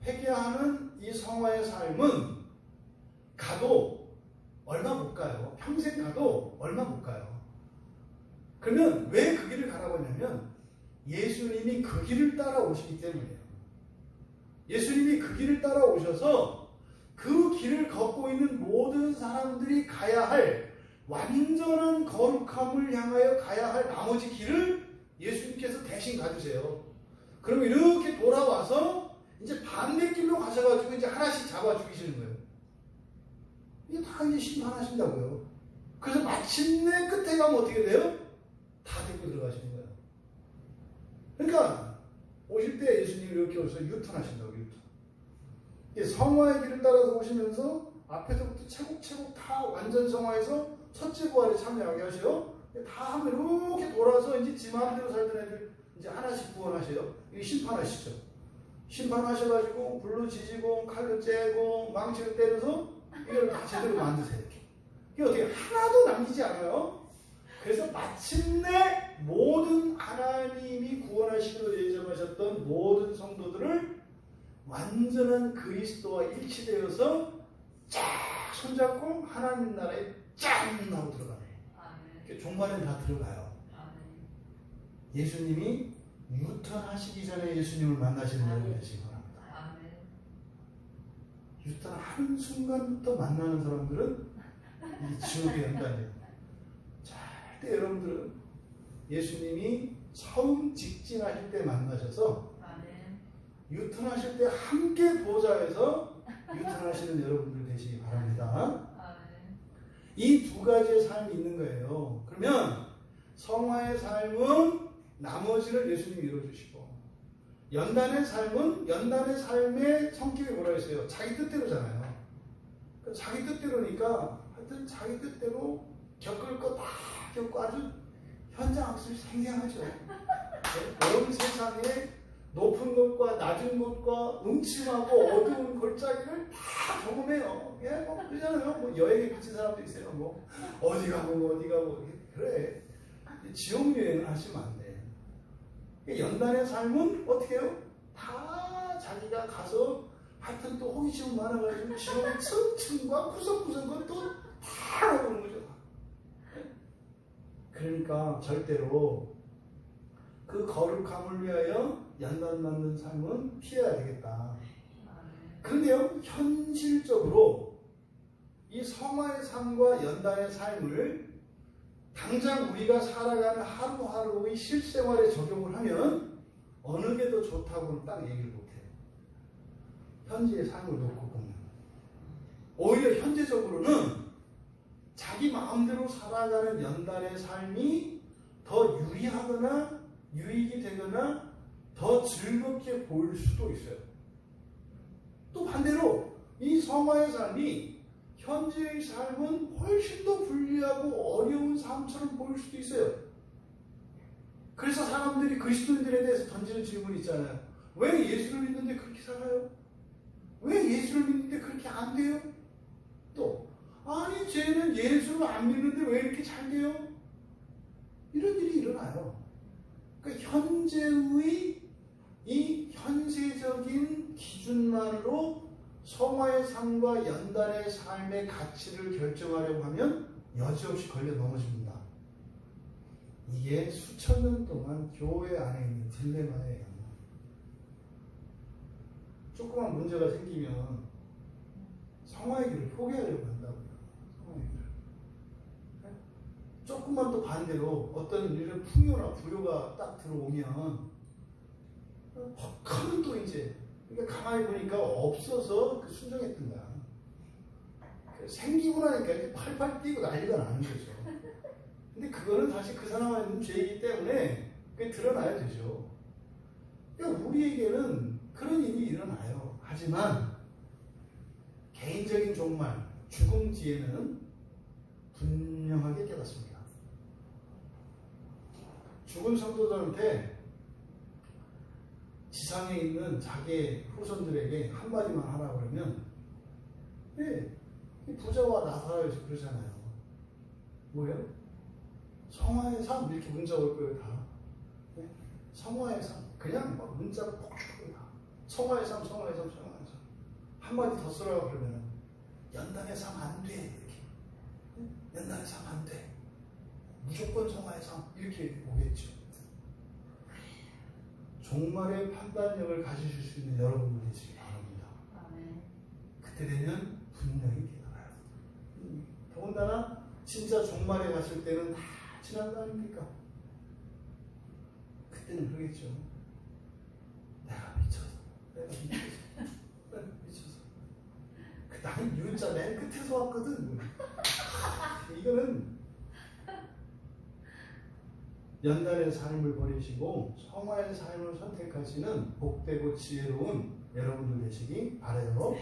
회개하는 이 성화의 삶은 가도 얼마 못 가요. 평생 가도 얼마 못 가요. 그러면 왜 그 길을 가라고 하냐면 예수님이 그 길을 따라오시기 때문이에요. 예수님이 그 길을 따라오셔서 그 길을 걷고 있는 모든 사람들이 가야 할 완전한 거룩함을 향하여 가야 할 나머지 길을 예수님께서 대신 가주세요. 그럼 이렇게 돌아와서 이제 반대길로 가셔가지고 이제 하나씩 잡아 죽이시는 거예요. 이게 다 이제 심판하신다고요. 그래서 마침내 끝에 가면 어떻게 돼요? 다 데리고 들어가시는 거예요. 그러니까 오실 때 예수님이 이렇게 오셔서 유턴하신다고, 유턴. 성화의 길을 따라서 오시면서 앞에서부터 차곡차곡 다 완전 성화해서 첫째 부활에 참여하게 하셔요. 다 하면 이렇게 돌아서 이제 지 마음대로 살던 애들 이제 하나씩 구원하셔요. 이게 심판하시죠. 심판하셔가지고 불로 지지고 칼로 째고 망치를 때려서 이걸 다 제대로 만드세요. 이렇게. 이게 어떻게 하나도 남기지 않아요. 그래서 마침내 모든 하나님이 구원하시기로 예정하셨던 모든 성도들을 완전한 그리스도와 일치되어서 쫙 손잡고 하나님 나라에 짠 하고 들어가요. 종말엔 다 들어가요. 예수님이 유턴하시기 전에 예수님을 만나시는 여러분 되시기 바랍니다. 유턴하는 순간부터 만나는 사람들은 이 지옥의 연단이에요. 절대 여러분들은 예수님이 처음 직진하실 때 만나셔서 유턴하실 때 함께 보좌에서 유턴하시는 여러분들 되시기 바랍니다. 이 두 가지의 삶이 있는 거예요. 그러면 성화의 삶은 나머지를 예수님이 이루어주시고, 연단의 삶은 연단의 삶의 성격이 뭐라 했어요? 자기 뜻대로잖아요. 그러니까 자기 뜻대로니까 하여튼 자기 뜻대로 겪을 거 다 겪고 아주 현장학습이 생생하죠. 온 세상에 높은 곳과 낮은 곳과 음침하고 어두운 골짜기를 다 경험해요. 예, 뭐 그러잖아요. 뭐 여행에 미친 사람도 있어요. 뭐 어디 가고 어디 가고 그래. 지옥 여행을 하시면 안 돼. 연단의 삶은 어떻게 해요? 다 자기가 가서 하여튼 또 호기심 많아가지고 지옥의 층층과 구석구석은 또 다 알아보는 거죠. 그러니까 절대로 그 거룩함을 위하여 연단 받는 삶은 피해야 되겠다. 그런데요, 현실적으로 이 성화의 삶과 연단의 삶을 당장 우리가 살아가는 하루하루의 실생활에 적용을 하면 어느 게 더 좋다고는 딱 얘기를 못해요. 현재의 삶을 놓고 보면. 오히려 현재적으로는 자기 마음대로 살아가는 연단의 삶이 더 유리하거나 유익이 되거나 더 즐겁게 보일 수도 있어요. 또 반대로 이 성화의 삶이 현재의 삶은 훨씬 더 불리하고 어려운 삶처럼 보일 수도 있어요. 그래서 사람들이 그리스도인들에 대해서 던지는 질문이 있잖아요. 왜 예수를 믿는데 그렇게 살아요? 왜 예수를 믿는데 그렇게 안 돼요? 또 아니 쟤는 예수를 안 믿는데 왜 이렇게 잘 돼요? 이런 일이 일어나요. 그러니까 현재의 이 현세적인 기준만으로 성화의 삶과 연단의 삶의 가치를 결정하려고 하면 여지없이 걸려 넘어집니다. 이게 수천 년 동안 교회 안에 있는 딜레마예요. 조그만 문제가 생기면 성화의 길을 포기하려고 한다고요. 성화의 길을. 조금만 또 반대로 어떤 이런 풍요나 부요가 딱 들어오면 헉하면 또 이제 그러니까 가만히 보니까 없어서 그 순종했던 거야. 생기고 나니까 이렇게 팔팔 뛰고 난리가 나는 거죠. 근데 그거는 사실 그 사람한테 있는 죄이기 때문에 그게 드러나야 되죠. 그러니까 우리에게는 그런 일이 일어나요. 하지만 개인적인 종말, 죽음 뒤에는 분명하게 깨닫습니다. 죽은 성도들한테 지상에 있는 자기 후손들에게 한마디만 하라 그러면 네, 부자와 나사로에서 그러잖아요. 뭐예요? 성화의 삶 이렇게 문자 올 거예요 다. 네? 성화의 삶 그냥 막 문자가 폭죽 다. 성화의 삶, 성화의 삶, 성화의 삶. 한마디 더 쓰라고 그러면 연단의 삶 안 돼 이렇게. 네? 연단의 삶 안 돼. 무조건 성화의 삶 이렇게 오겠죠. 종말의 판단력을 가지실 수 있는 여러분들 되시기 바랍니다. 그때 되면 분명히 깨달아요. 더군다나 진짜 종말에 갔을 때는 다 지난 거 아닙니까? 그때는 그러겠죠. 내가 미쳐서. 나는 U자 맨 끝에서 왔거든. 이거는 연단의 삶을 버리시고 성화의 삶을 선택하시는 복되고 지혜로운 여러분들 되시기 바라요.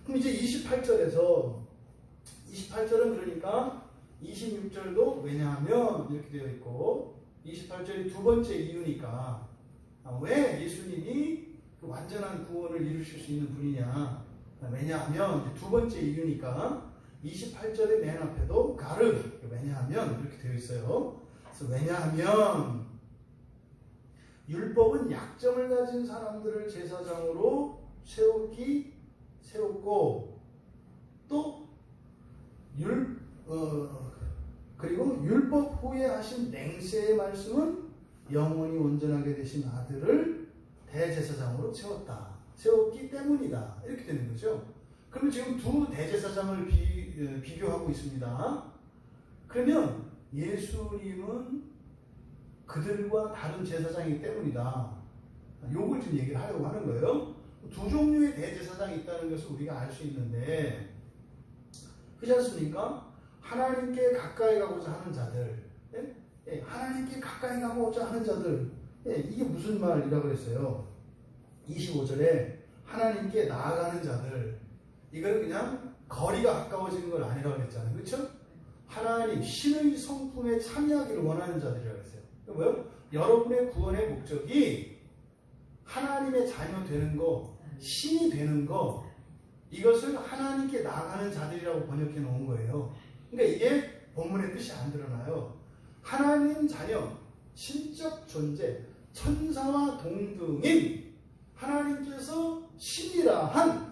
그럼 이제 28절은 그러니까 26절도 왜냐하면 이렇게 되어 있고 28절이 두 번째 이유니까 왜 예수님이 그 완전한 구원을 이루실 수 있는 분이냐 왜냐하면 이제 두 번째 이유니까 28절의 맨 앞에도 가르 왜냐하면 이렇게 되어 있어요. 그래서 왜냐하면 율법은 약점을 가진 사람들을 제사장으로 세웠고 또 그리고 율법 후에 하신 맹세의 말씀은 영원히 온전하게 되신 아들을 대제사장으로 세웠기 때문이다. 이렇게 되는 거죠. 그러면 지금 두 대제사장을 비교하고 있습니다. 그러면 예수님은 그들과 다른 제사장이기 때문이다. 요걸 지금 얘기를 하려고 하는 거예요. 두 종류의 대제사장이 있다는 것을 우리가 알 수 있는데, 그렇지 않습니까? 하나님께 가까이 가고자 하는 자들, 하나님께 가까이 가고자 하는 자들, 이게 무슨 말이라고 그랬어요? 25절에 하나님께 나아가는 자들, 이걸 그냥 거리가 가까워지는 건 아니라고 그랬잖아요. 그렇죠? 하나님, 신의 성품에 참여하기를 원하는 자들이라고 했어요. 뭐요? 여러분의 구원의 목적이 하나님의 자녀 되는 거, 신이 되는 거, 이것을 하나님께 나아가는 자들이라고 번역해 놓은 거예요. 그러니까 이게 본문의 뜻이 안 드러나요. 하나님 자녀, 신적 존재, 천사와 동등인 하나님께서 신이라 한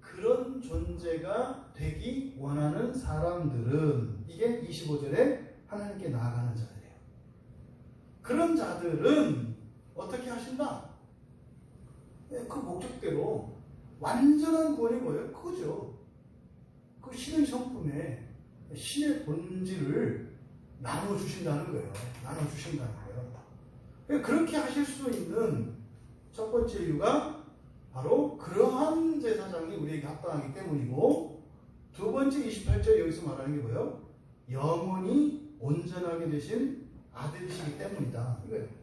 그런 존재가 되기 원하는 사람들은, 이게 25절에 하나님께 나아가는 자들이에요. 그런 자들은 어떻게 하신다? 그 목적대로 완전한 구원이 뭐예요? 그거죠. 그 신의 성품에 신의 본질을 나눠주신다는 거예요. 나눠주신다는 거예요. 그렇게 하실 수 있는 첫 번째 이유가 바로 그러한 제사장이 우리에게 합당하기 때문이고, 두 번째 28절 여기서 말하는 게 뭐예요? 영원히 온전하게 되신 아들이시기 때문이다. 이거예요.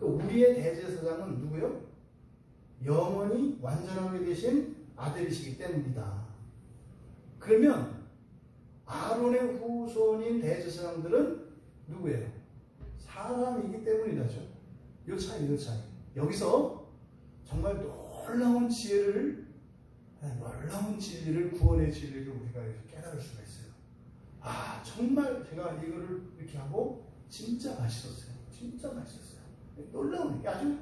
우리의 대제사장은 누구요? 영원히 완전하게 되신 아들이시기 때문이다. 그러면 아론의 후손인 대제사장들은 누구예요? 사람이기 때문이다죠. 요 차이. 여기서 정말 놀라운 지혜를, 놀라운 진리를, 구원의 진리를 우리가 깨달을 수가 있어요. 아, 정말 제가 이거를 이렇게 하고 진짜 맛있었어요. 놀라운, 아주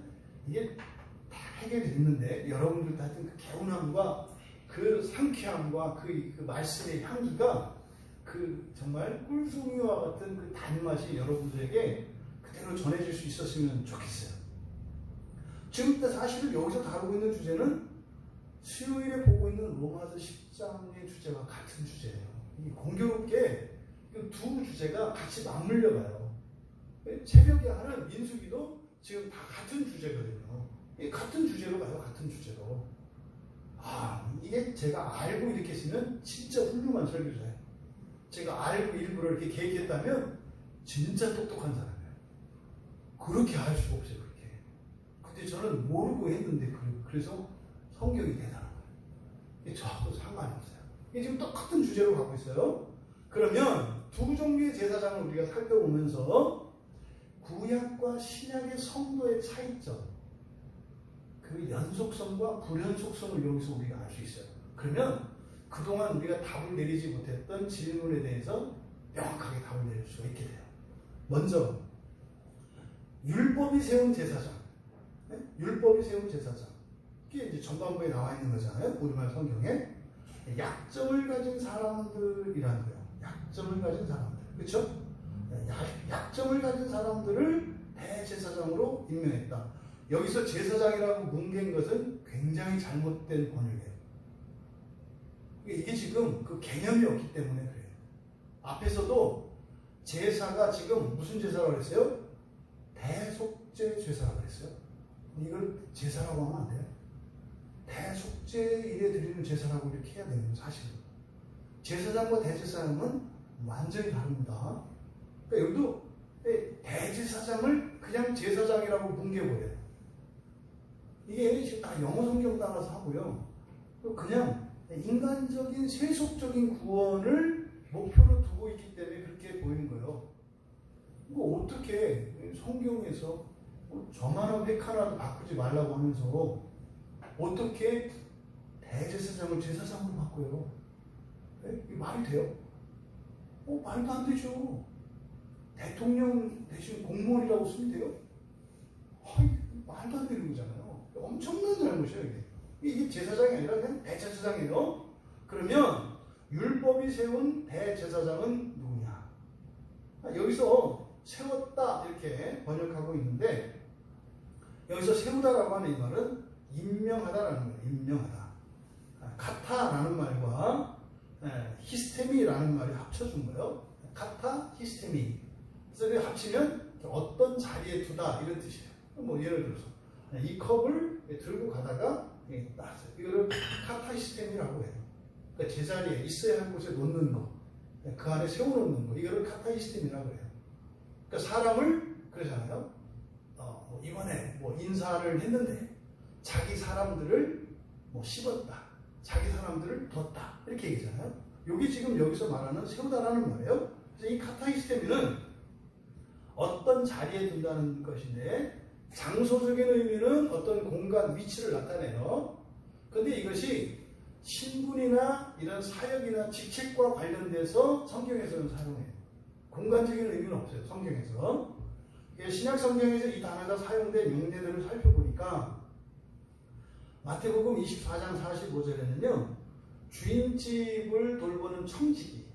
이게 다 해결됐는데 여러분들도 하여튼 그 개운함과 그 상쾌함과 그 말씀의 향기가 그 정말 꿀송이와 같은 그 단맛이 여러분들에게 그대로 전해질 수 있었으면 좋겠어요. 지금 사실은 여기서 다루고 있는 주제는 수요일에 보고 있는 로마서 10장의 주제와 같은 주제예요. 이게 공교롭게 두 주제가 같이 맞물려 가요. 새벽에 하는 민수기도 지금 다 같은 주제거든요. 같은 주제로 가요. 같은 주제로. 아, 이게 제가 알고 이렇게 쓰면 진짜 훌륭한 설교자예요. 제가 알고 일부러 이렇게 계획했다면 진짜 똑똑한 사람이에요. 그렇게 알 수가 없어요. 그렇게. 근데 저는 모르고 했는데 그래서 성경이 대단한 거예요. 저하고 상관이 없어요. 이게 지금 똑같은 주제로 가고 있어요. 그러면 두 종류의 제사장을 우리가 살펴보면서 구약과 신약의 성도의 차이점, 그 연속성과 불연속성을 여기서 우리가 알 수 있어요. 그러면 그동안 우리가 답을 내리지 못했던 질문에 대해서 명확하게 답을 내릴 수가 있게 돼요. 먼저 율법이 세운 제사장, 율법이 세운 제사장, 이게 이제 전반부에 나와 있는 거잖아요. 우리말 성경에 약점을 가진 사람들이라는 거예요. 약점을 가진 사람들, 그렇죠? 약점을 가진 사람들을 대제사장으로 임명했다. 여기서 제사장이라고 뭉갠 것은 굉장히 잘못된 번역이에요. 이게 지금 그 개념이 없기 때문에 그래요. 앞에서도 제사가 지금 무슨 제사라고 그랬어요? 대속죄 제사라고 그랬어요. 이걸 제사라고 하면 안 돼요. 대속죄 일에 드리는 제사라고 이렇게 해야 되는 사실은. 제사장과 대제사장은 완전히 다릅니다. 그러니까 여기도 대제사장을 그냥 제사장이라고 뭉개버려요. 이게 지금 다 영어 성경 따라서 하고요. 그냥 인간적인 세속적인 구원을 목표로 두고 있기 때문에 그렇게 보이는 거예요. 이거 어떻게 성경에서 저만한 획 하나도 바꾸지 말라고 하면서 어떻게 대제사장을 제사장으로 바꿔요? 이게 말이 돼요? 말도 안 되죠. 대통령 대신 공무원이라고 쓰면 돼요? 말도 안 되는 거잖아요. 엄청난 잘못이에요. 이게 제사장이 아니라 그냥 대제사장이에요. 그러면 율법이 세운 대제사장은 누구냐? 여기서 세웠다 이렇게 번역하고 있는데, 여기서 세우다라고 하는 이 말은 임명하다라는 거예요. 임명하다. 카타라는 말과 히스테미라는 말이 합쳐진 거예요. 카타, 히스테미. 그래서 합치면 어떤 자리에 두다 이런 뜻이에요. 뭐 예를 들어서 이 컵을 들고 가다가 놨어요. 이거를 카타 히스테미라고 해요. 그러니까 제자리에 있어야 할 곳에 놓는 거, 그 안에 세워놓는 거, 이거를 카타 히스테미라고 해요. 그러니까 사람을 그러잖아요. 이번에 뭐 인사를 했는데 자기 사람들을 뭐 씹었다, 자기 사람들을 뒀다 이렇게 얘기잖아요. 여기 지금 여기서 말하는 세우다라는 말이에요. 그래서 이 카타 히스테미는 어떤 자리에 둔다는 것인데 장소적인 의미는 어떤 공간, 위치를 나타내요. 그런데 이것이 신분이나 이런 사역이나 직책과 관련돼서 성경에서는 사용해요. 공간적인 의미는 없어요. 성경에서. 신약 성경에서 이 단어가 사용된 용례들을 살펴보니까 마태복음 24장 45절에는요. 주인집을 돌보는 청지기,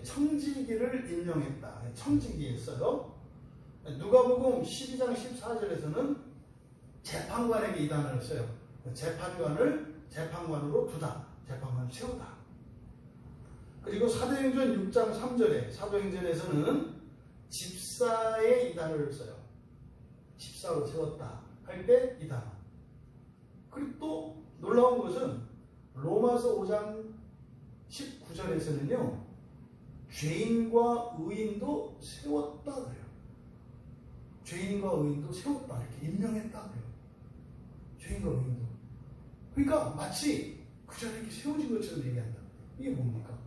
청지기를 임명했다. 청지기에 써요. 누가복음 12장 14절에서는 재판관에게 이 단어를 써요. 재판관을 재판관으로 두다. 재판관을 세우다. 그리고 사도행전 6장 3절에 사도행전에서는 집사에 이 단어를 써요. 집사로 세웠다 할 때 이 단어. 그리고 또 놀라운 것은 로마서 5장 19절에서는요. 죄인과 의인도 세웠다 그래요. 죄인과 의인도 세웠다 이렇게 임명했다 그래요. 죄인과 의인도. 그러니까 마치 그 자리에 이렇게 세워진 것처럼 얘기한다. 이게 뭡니까?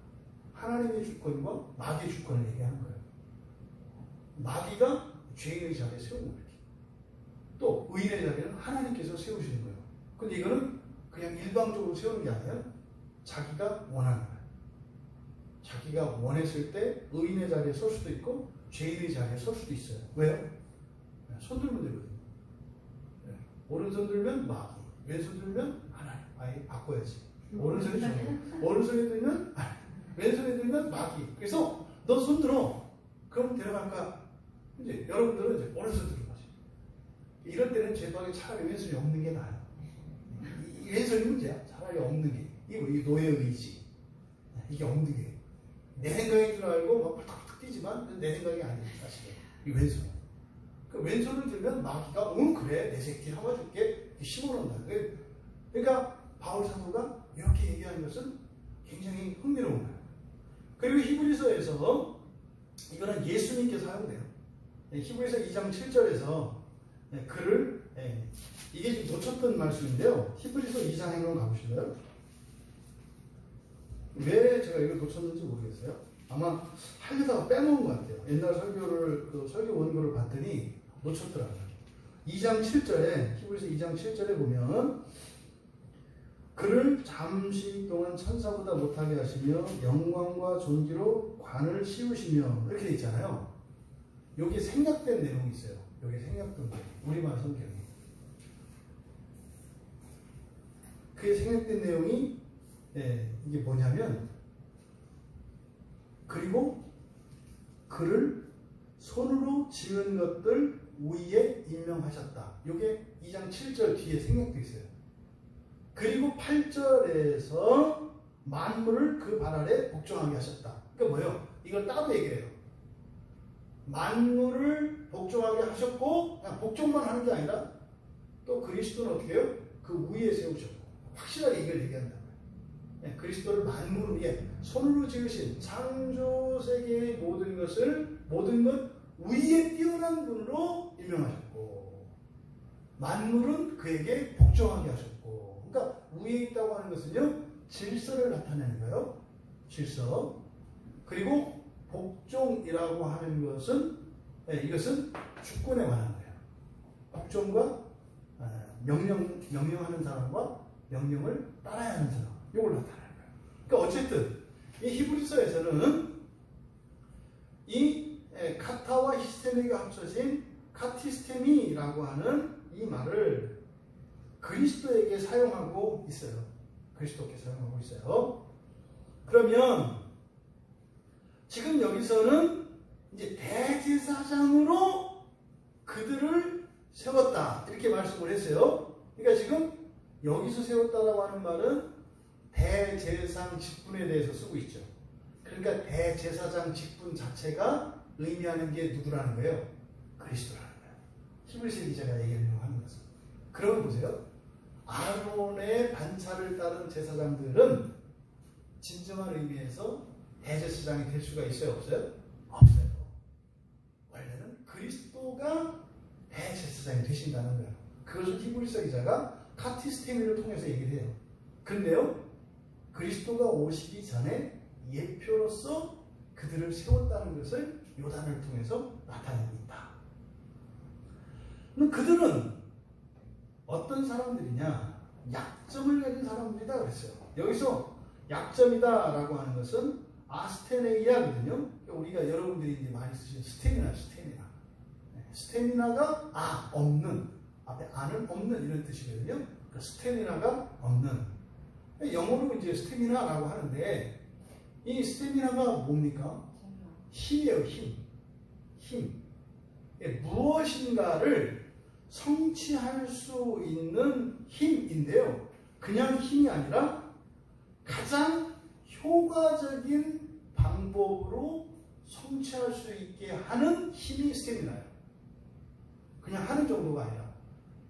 하나님의 주권과 마귀의 주권을 얘기하는 거예요. 마귀가 죄인의 자리에 세우는 거예요. 또 의인의 자리는 하나님께서 세우시는 거예요. 근데 이거는 그냥 일방적으로 세우는 게 아니라 자기가 원하는 거예요. 자기가 원했을 때 의인의 자리에 설 수도 있고 죄인의 자리에 설 수도 있어요. 왜요? 손 들면 되거든요. 오른손 들면 마귀, 왼손 들면 하나님. 아예 바꿔야지. 오른손이 좋아요. 오른손에 들면 하나님, 왼손에 들면 마귀. 그래서 너 손 들어. 그럼 데려갈까? 이제 여러분들은 이제 오른손 들는 거지. 이럴 때는 제도하게 차라리 왼손이 없는 게 나아요. 이 왼손이 문제야. 차라리 없는 게. 이 노예 의지. 이게 없는 게. 내 생각인 줄 알고 막 탁탁 뛰지만 내 생각이 아니에요. 사실은. 이 왼손. 그 왼손을 들면 마귀가 그래 내 새끼 잡아줄게 심어놓는다. 그러니까 바울 사도가 이렇게 얘기하는 것은 굉장히 흥미로운 거예요. 그리고 히브리서에서 이거는 예수님께 사용돼요. 히브리서 2장 7절에서 글을 이게 좀 놓쳤던 말씀인데요. 히브리서 2장에 한번 가보실래요? 왜 제가 이걸 놓쳤는지 모르겠어요. 아마 하려다가 빼놓은 것 같아요. 옛날 설교를 설교 원고를 봤더니 놓쳤더라고요. 2장 7절에 히브리서 2장 7절에 보면 그를 잠시 동안 천사보다 못하게 하시며 영광과 존귀로 관을 씌우시며 이렇게 돼 있잖아요. 여기 생략된 내용이 있어요. 여기 생략된 내용. 우리말 성경이. 그게 생략된 내용이 이게 뭐냐면 그리고 그를 손으로 지은 것들 위에 임명하셨다. 이게 2장 7절 뒤에 생략되어 있어요. 그리고 8절에서 만물을 그 발 아래 복종하게 하셨다. 그러니까 뭐예요? 이걸 따로 얘기해요. 만물을 복종하게 하셨고 그냥 복종만 하는 게 아니라 또 그리스도는 어떻게 해요? 그 위에 세우셨고 확실하게 이걸 얘기한다. 그리스도를 만물 위에 손으로 지으신 창조 세계의 모든 것 위에 뛰어난 분으로 임명하셨고 만물은 그에게 복종하게 하셨고 그러니까 위에 있다고 하는 것은요 질서를 나타내는 거예요. 질서. 그리고 복종이라고 하는 것은 이것은 주권에 관한 거예요. 복종과 명령하는 사람과 명령을 따라야 하는 사람 이걸 나타내는 거예요. 그러니까 어쨌든 이 히브리서에서는 이 카타와 히스테미가 합쳐진 카티스테미라고 하는 이 말을 그리스도에게 사용하고 있어요. 그리스도께 사용하고 있어요. 그러면 지금 여기서는 이제 대제사장으로 그들을 세웠다 이렇게 말씀을 했어요. 그러니까 지금 여기서 세웠다라고 하는 말은 대제사장 직분에 대해서 쓰고 있죠. 그러니까 대제사장 직분 자체가 의미하는 게 누구라는 거예요? 그리스도라는 거예요. 히브리서 기자가 얘기하려고 하는 것은. 그러면 보세요. 아론의 반차를 따른 제사장들은 진정한 의미에서 대제사장이 될 수가 있어요? 없어요? 없어요. 원래는 그리스도가 대제사장이 되신다는 거예요. 그것을 히브리서 기자가 카티스테미를 통해서 얘기를 해요. 그런데요, 그리스도가 오시기 전에 예표로서 그들을 세웠다는 것을 요단을 통해서 나타내고 있다. 그럼 그들은 어떤 사람들이냐? 약점을 가진 사람들이다 그랬어요. 여기서 약점이다라고 하는 것은 아스테네이아거든요. 우리가 여러분들이 이제 많이 쓰시는 스태미나. 스태미나가 없는, 앞에 아는 없는 이런 뜻이거든요. 그 스태미나가 없는. 영어로 이제 스태미나라고 하는데 이 스태미나가 뭡니까? 힘이에요, 힘. 무엇인가를 성취할 수 있는 힘인데요. 그냥 힘이 아니라 가장 효과적인 방법으로 성취할 수 있게 하는 힘이 스태미나예요. 그냥 하는 정도가 아니라.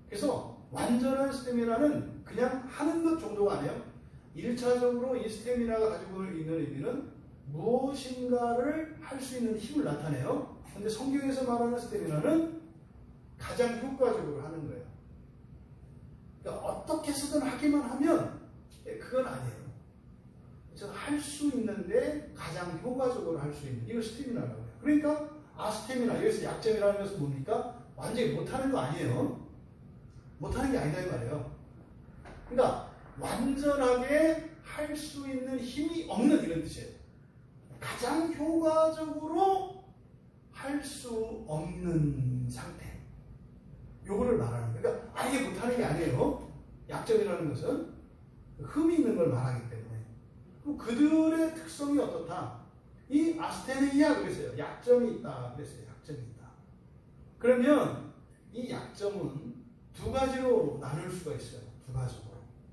그래서 완전한 스태미나는 그냥 하는 것 정도가 아니에요. 1차적으로 이 스태미나가 가지고 있는 의미는 무엇인가를 할 수 있는 힘을 나타내요. 그런데 성경에서 말하는 스태미나는 가장 효과적으로 하는 거예요. 그러니까 어떻게 해서든 하기만 하면 그건 아니에요. 그래서 할 수 있는데 가장 효과적으로 할 수 있는, 이거 스태미나라고 해요. 그러니까 스태미나, 여기서 약점이라는 것은 뭡니까? 완전히 못하는 거 아니에요. 못하는 게 아니다 이 말이에요. 그러니까 완전하게 할 수 있는 힘이 없는 이런 뜻이에요. 가장 효과적으로 할 수 없는 상태. 요거를 말하는 거예요. 그러니까 아예 못하는 게 아니에요. 약점이라는 것은 흠이 있는 걸 말하기 때문에. 그럼 그들의 특성이 어떻다? 이 아스테네이아 그랬어요. 약점이 있다 그랬어요. 약점이 있다. 그러면 이 약점은 두 가지로 나눌 수가 있어요.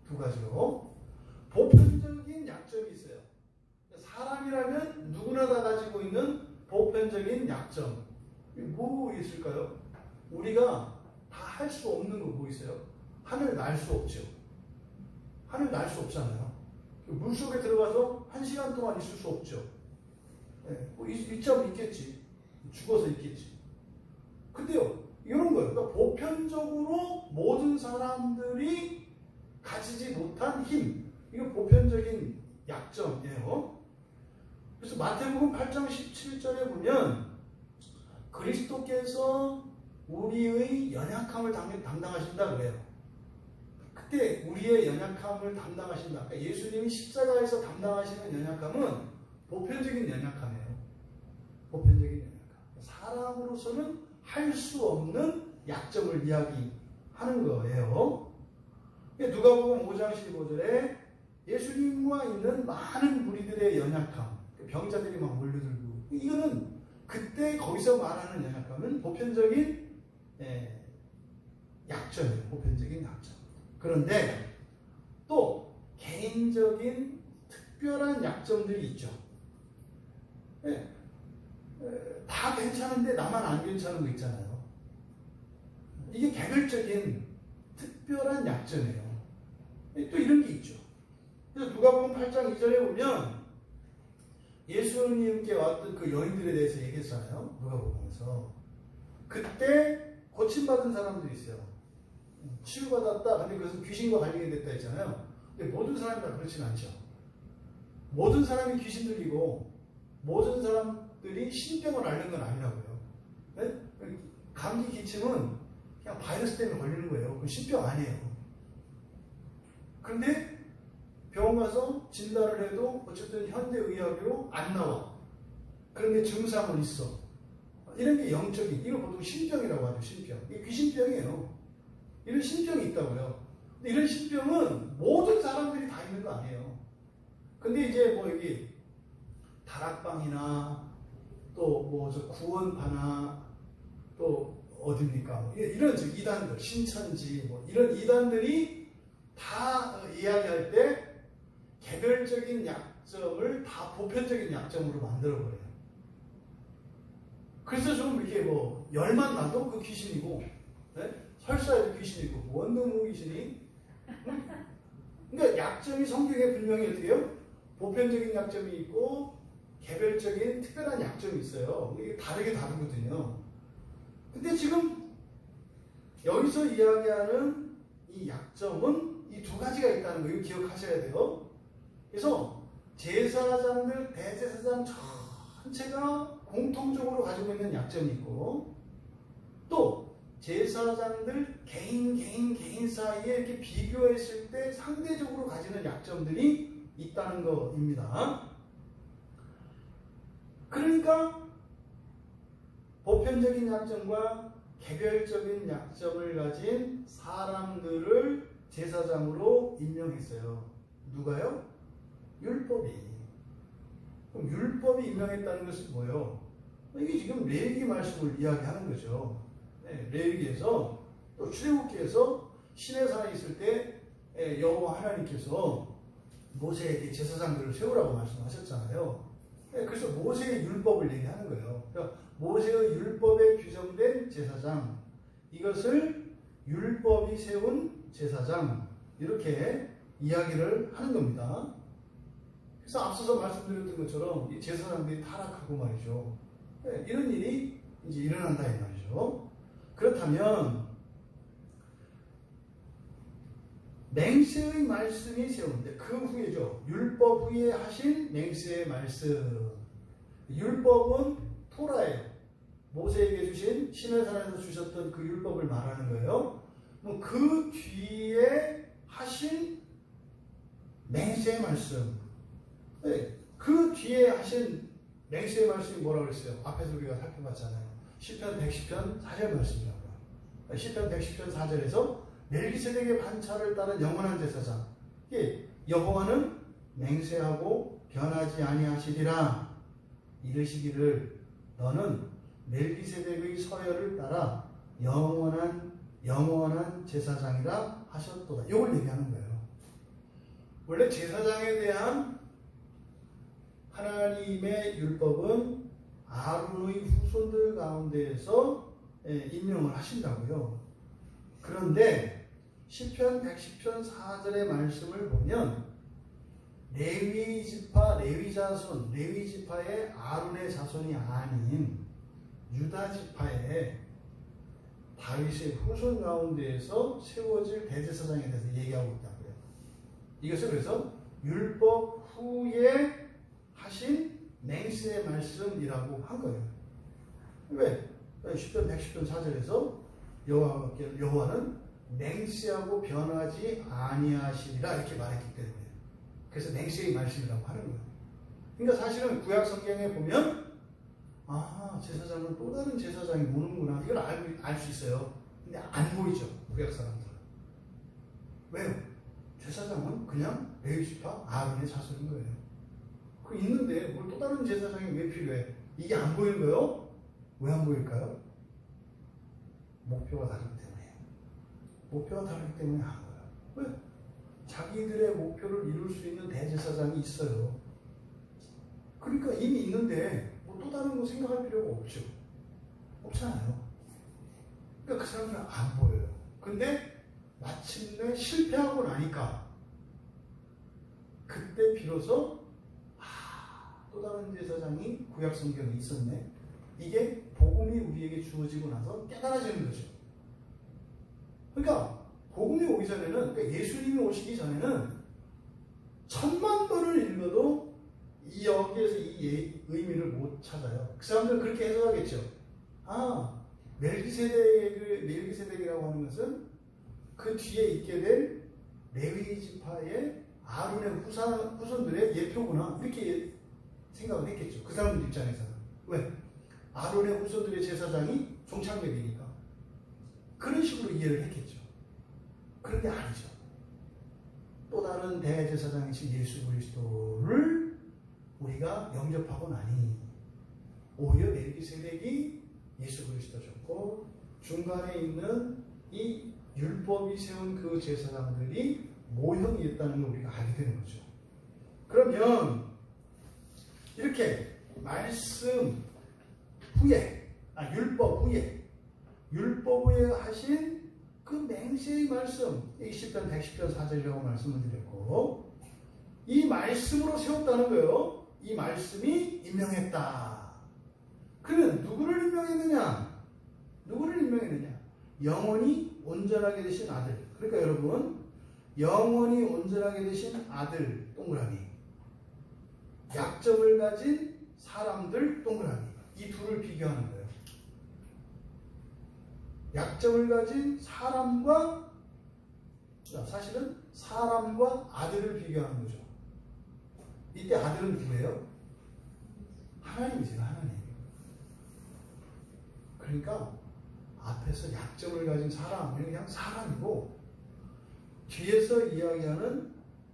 두 가지로. 보편적인 약점이 있어요. 사람이라면 누구나 다 가지고 있는 보편적인 약점. 뭐 있을까요? 우리가 다 할 수 없는 거 뭐 있어요? 하늘 날 수 없죠. 하늘 날 수 없잖아요. 물속에 들어가서 1시간 동안 있을 수 없죠. 뭐 있자면 있겠지. 죽어서 있겠지. 근데요, 이런 거예요. 그러니까 보편적으로 모든 사람들이 가지지 못한 힘. 이거 보편적인 약점이에요. 그래서 마태복음 8장 17절에 보면 그리스도께서 우리의 연약함을 담당하신다 그래요. 그때 우리의 연약함을 담당하신다. 그러니까 예수님이 십자가에서 담당하시는 연약함은 보편적인 연약함이에요. 보편적인 연약함. 사람으로서는 할 수 없는 약점을 이야기하는 거예요. 누가복음 5장 15절에 예수님과 있는 많은 무리들의 연약함, 병자들이 막 몰려들고, 이거는 그때 거기서 말하는 연약함은 보편적인 약점이에요. 보편적인 약점. 그런데 또 개인적인 특별한 약점들이 있죠. 다 괜찮은데 나만 안 괜찮은 거 있잖아요. 이게 개별적인 특별한 약점이에요. 또 이런 게 있죠. 그래서 누가복음 8장 2절에 보면 예수님께 왔던 그 여인들에 대해서 얘기했잖아요. 누가복음에서. 그때 고침받은 사람들이 있어요. 치유받았다. 근데 그것은 귀신과 관련이 됐다 했잖아요. 근데 모든 사람이 다 그렇진 않죠. 모든 사람이 귀신 들리고 모든 사람들이 신병을 앓는 건 아니라고요. 네? 감기 기침은 그냥 바이러스 때문에 걸리는 거예요. 그 신병 아니에요. 그런데 병원 가서 진단을 해도 어쨌든 현대의학으로 안 나와. 그런데 증상은 있어. 이런 게 영적인, 이걸 보통 신병이라고 하죠. 신병. 이게 귀신병이에요. 이런 신병이 있다고요. 근데 이런 신병은 모든 사람들이 다 있는 거 아니에요. 근데 이제 뭐 여기 다락방이나 또 뭐 저 구원파나 또 어딥니까? 이런 이단들, 신천지 뭐 이런 이단들이 다 이야기할 때 개별적인 약점을 다 보편적인 약점으로 만들어버려요. 그래서 좀 이렇게 뭐 열만 나도 그 귀신이고, 네? 설사에도 귀신이고, 원룸 귀신이. 그러니까 약점이 성경에 분명히 어떻게 해요? 보편적인 약점이 있고 개별적인 특별한 약점이 있어요. 이게 다르게 다르거든요. 근데 지금 여기서 이야기하는 이 약점은 이 두 가지가 있다는 거, 이거 기억하셔야 돼요. 그래서 제사장들, 대제사장 전체가 공통적으로 가지고 있는 약점이 있고, 또 제사장들 개인 사이에 이렇게 비교했을 때 상대적으로 가지는 약점들이 있다는 것입니다. 그러니까 보편적인 약점과 개별적인 약점을 가진 사람들을 제사장으로 임명했어요. 누가요? 율법이. 그럼 율법이 임명했다는 것은 뭐예요? 이게 지금 레위기 말씀을 이야기하는 거죠. 네, 레위기에서 또 출애굽기에서 시내산에 있을 때 여호와 하나님께서 모세에게 제사장들을 세우라고 말씀하셨잖아요. 네, 그래서 모세의 율법을 얘기하는 거예요. 그러니까 모세의 율법에 규정된 제사장, 이것을 율법이 세운 제사장, 이렇게 이야기를 하는 겁니다. 그래서 앞서서 말씀드렸던 것처럼 이 제사장들이 타락하고 말이죠. 네, 이런 일이 이제 일어난다 이 말이죠. 그렇다면 맹세의 말씀이 세우는데 그 후에죠. 율법 후에 하신 맹세의 말씀. 율법은 토라예요. 모세에게 주신 시내산에서 주셨던 그 율법을 말하는 거예요. 그 뒤에 하신 맹세의 말씀. 네, 그 뒤에 하신 맹세의 말씀이 뭐라고 그랬어요? 앞에서 우리가 살펴봤잖아요. 시편 110편 4절 말씀이라고요. 시편 110편 4절에서 멜기세덱의 반차를 따른 영원한 제사장. 여호와는 맹세하고 변하지 아니하시리라. 이르시기를 너는 멜기세덱의 서열을 따라 영원한 제사장이라 하셨도다. 이걸 얘기하는 거예요. 원래 제사장에 대한 하나님의 율법은 아론의 후손들 가운데에서 임명을 하신다고요. 그런데 시편 110편 4절의 말씀을 보면 레위 지파의 아론의 자손이 아닌 유다 지파의 다윗의 후손 가운데에서 세워질 대제사장에 대해서 얘기하고 있다고요. 이것을 그래서 율법 후에 하신 맹세의 말씀이라고 한 거예요. 왜? 시편 110편 4절에서 여호와는 맹세하고 변하지 아니하시리라 이렇게 말했기 때문에, 그래서 맹세의 말씀이라고 하는 거예요. 그러니까 사실은 구약 성경에 보면 제사장은 또 다른 제사장이 오는구나, 이걸 알 수 있어요. 근데 안 보이죠, 구약 사람들은. 왜요? 제사장은 그냥 레위 지파 아론의 자손인 거예요. 그 있는데 뭘 또 다른 제사장이 왜 필요해? 이게 안 보이는 거예요? 왜 안 보일까요? 목표가 다르기 때문에. 목표가 다르기 때문에 한 거예요. 왜? 자기들의 목표를 이룰 수 있는 대제사장이 있어요. 그러니까 이미 있는데 뭐 또 다른 거 생각할 필요가 없죠. 없잖아요. 그러니까 그 사람들은 안 보여요. 근데 마침내 실패하고 나니까 그때 비로소 또 다른 제사장이 구약 성경에 있었네. 이게 복음이 우리에게 주어지고 나서 깨달아지는 거죠. 그러니까 복음이 오기 전에는, 그러니까 예수님이 오시기 전에는 1000만 번을 읽어도 여기에서 이 의미를 못 찾아요. 그 사람들은 그렇게 해석하겠죠. 멜기세덱이라고 하는 것은 그 뒤에 있게 될 레위 지파의 아론의 후손들의 예표구나, 이렇게 생각을 했겠죠. 그 사람들 입장에서는. 왜? 아론의 후손들의 제사장이 종착역이니까. 그런 식으로 이해를 했겠죠. 그런데 아니죠. 또 다른 대제사장이신 예수 그리스도를 우리가 영접하고 나니 오히려 멜기세덱이 예수 그리스도셨고, 중간에 있는 이 율법이 세운 그 제사장들이 모형이었다는 걸 우리가 알게 되는 거죠. 그러면 이렇게 말씀 후에, 율법 후에 하신 그 맹세의 말씀, 20편 110편 4절이라고 말씀을 드렸고, 이 말씀으로 세웠다는 거예요. 이 말씀이 임명했다. 그러면 누구를 임명했느냐? 영원히 온전하게 되신 아들. 그러니까 여러분, 영원히 온전하게 되신 아들 동그라미, 약점을 가진 사람들 동그라미. 이 둘을 비교하는 거예요. 약점을 가진 사람과, 사실은 사람과 아들을 비교하는 거죠. 이때 아들은 누구예요? 하나님이세요. 하나님. 그러니까 앞에서 약점을 가진 사람, 그냥 사람이고, 뒤에서 이야기하는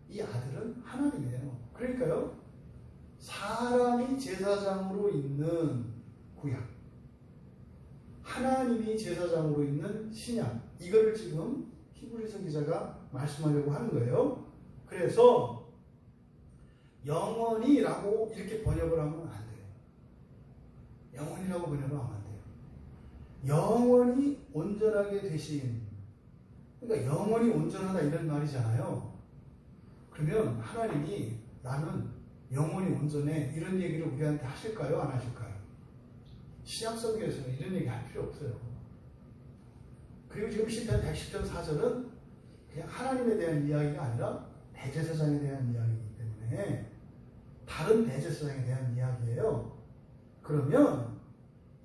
이 아들은 하나님이에요. 그러니까요, 사람이 제사장으로 있는 구약, 하나님이 제사장으로 있는 신약, 이거를 지금 히브리서 기자가 말씀하려고 하는 거예요. 그래서 영원히라고 이렇게 번역을 하면 안 돼요. 영원히라고 번역을 하면 안 돼요. 영원히 온전하게 되신, 그러니까 영원히 온전하다 이런 말이잖아요. 그러면 하나님이 나는 영원히 온전해 이런 얘기를 우리한테 하실까요? 안 하실까요? 신약성경에서는 이런 얘기 할 필요 없어요. 그리고 지금 시편 110편 4절은 그냥 하나님에 대한 이야기가 아니라 대제사장에 대한 이야기이기 때문에 다른 대제사장에 대한 이야기예요. 그러면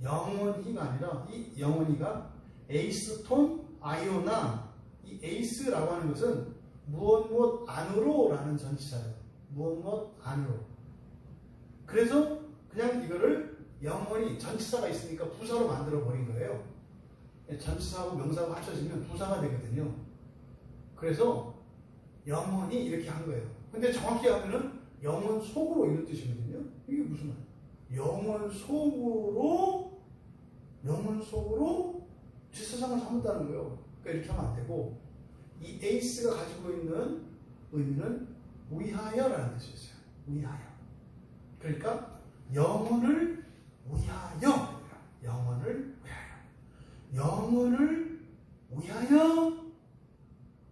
영원히가 아니라 이 영원히가 에이스톤 아이오나, 이 에이스라고 하는 것은 무엇 안으로 라는 전치사예요. 무엇 안으로. 그래서 그냥 이거를 영원히, 전치사가 있으니까 부사로 만들어 버린 거예요. 전치사하고 명사하고 합쳐지면 부사가 되거든요. 그래서 영원히 이렇게 한 거예요. 근데 정확히 하면은 영원 속으로 이런 뜻이거든요. 이게 무슨 말이에요? 영원 속으로 제사장을 삼았다는 거예요. 그러니까 이렇게 하면 안 되고, 이 에이스가 가지고 있는 의미는 위하여라는 뜻이 있어요. 위하여. 그러니까 영원을 위하여, 영원을 위하여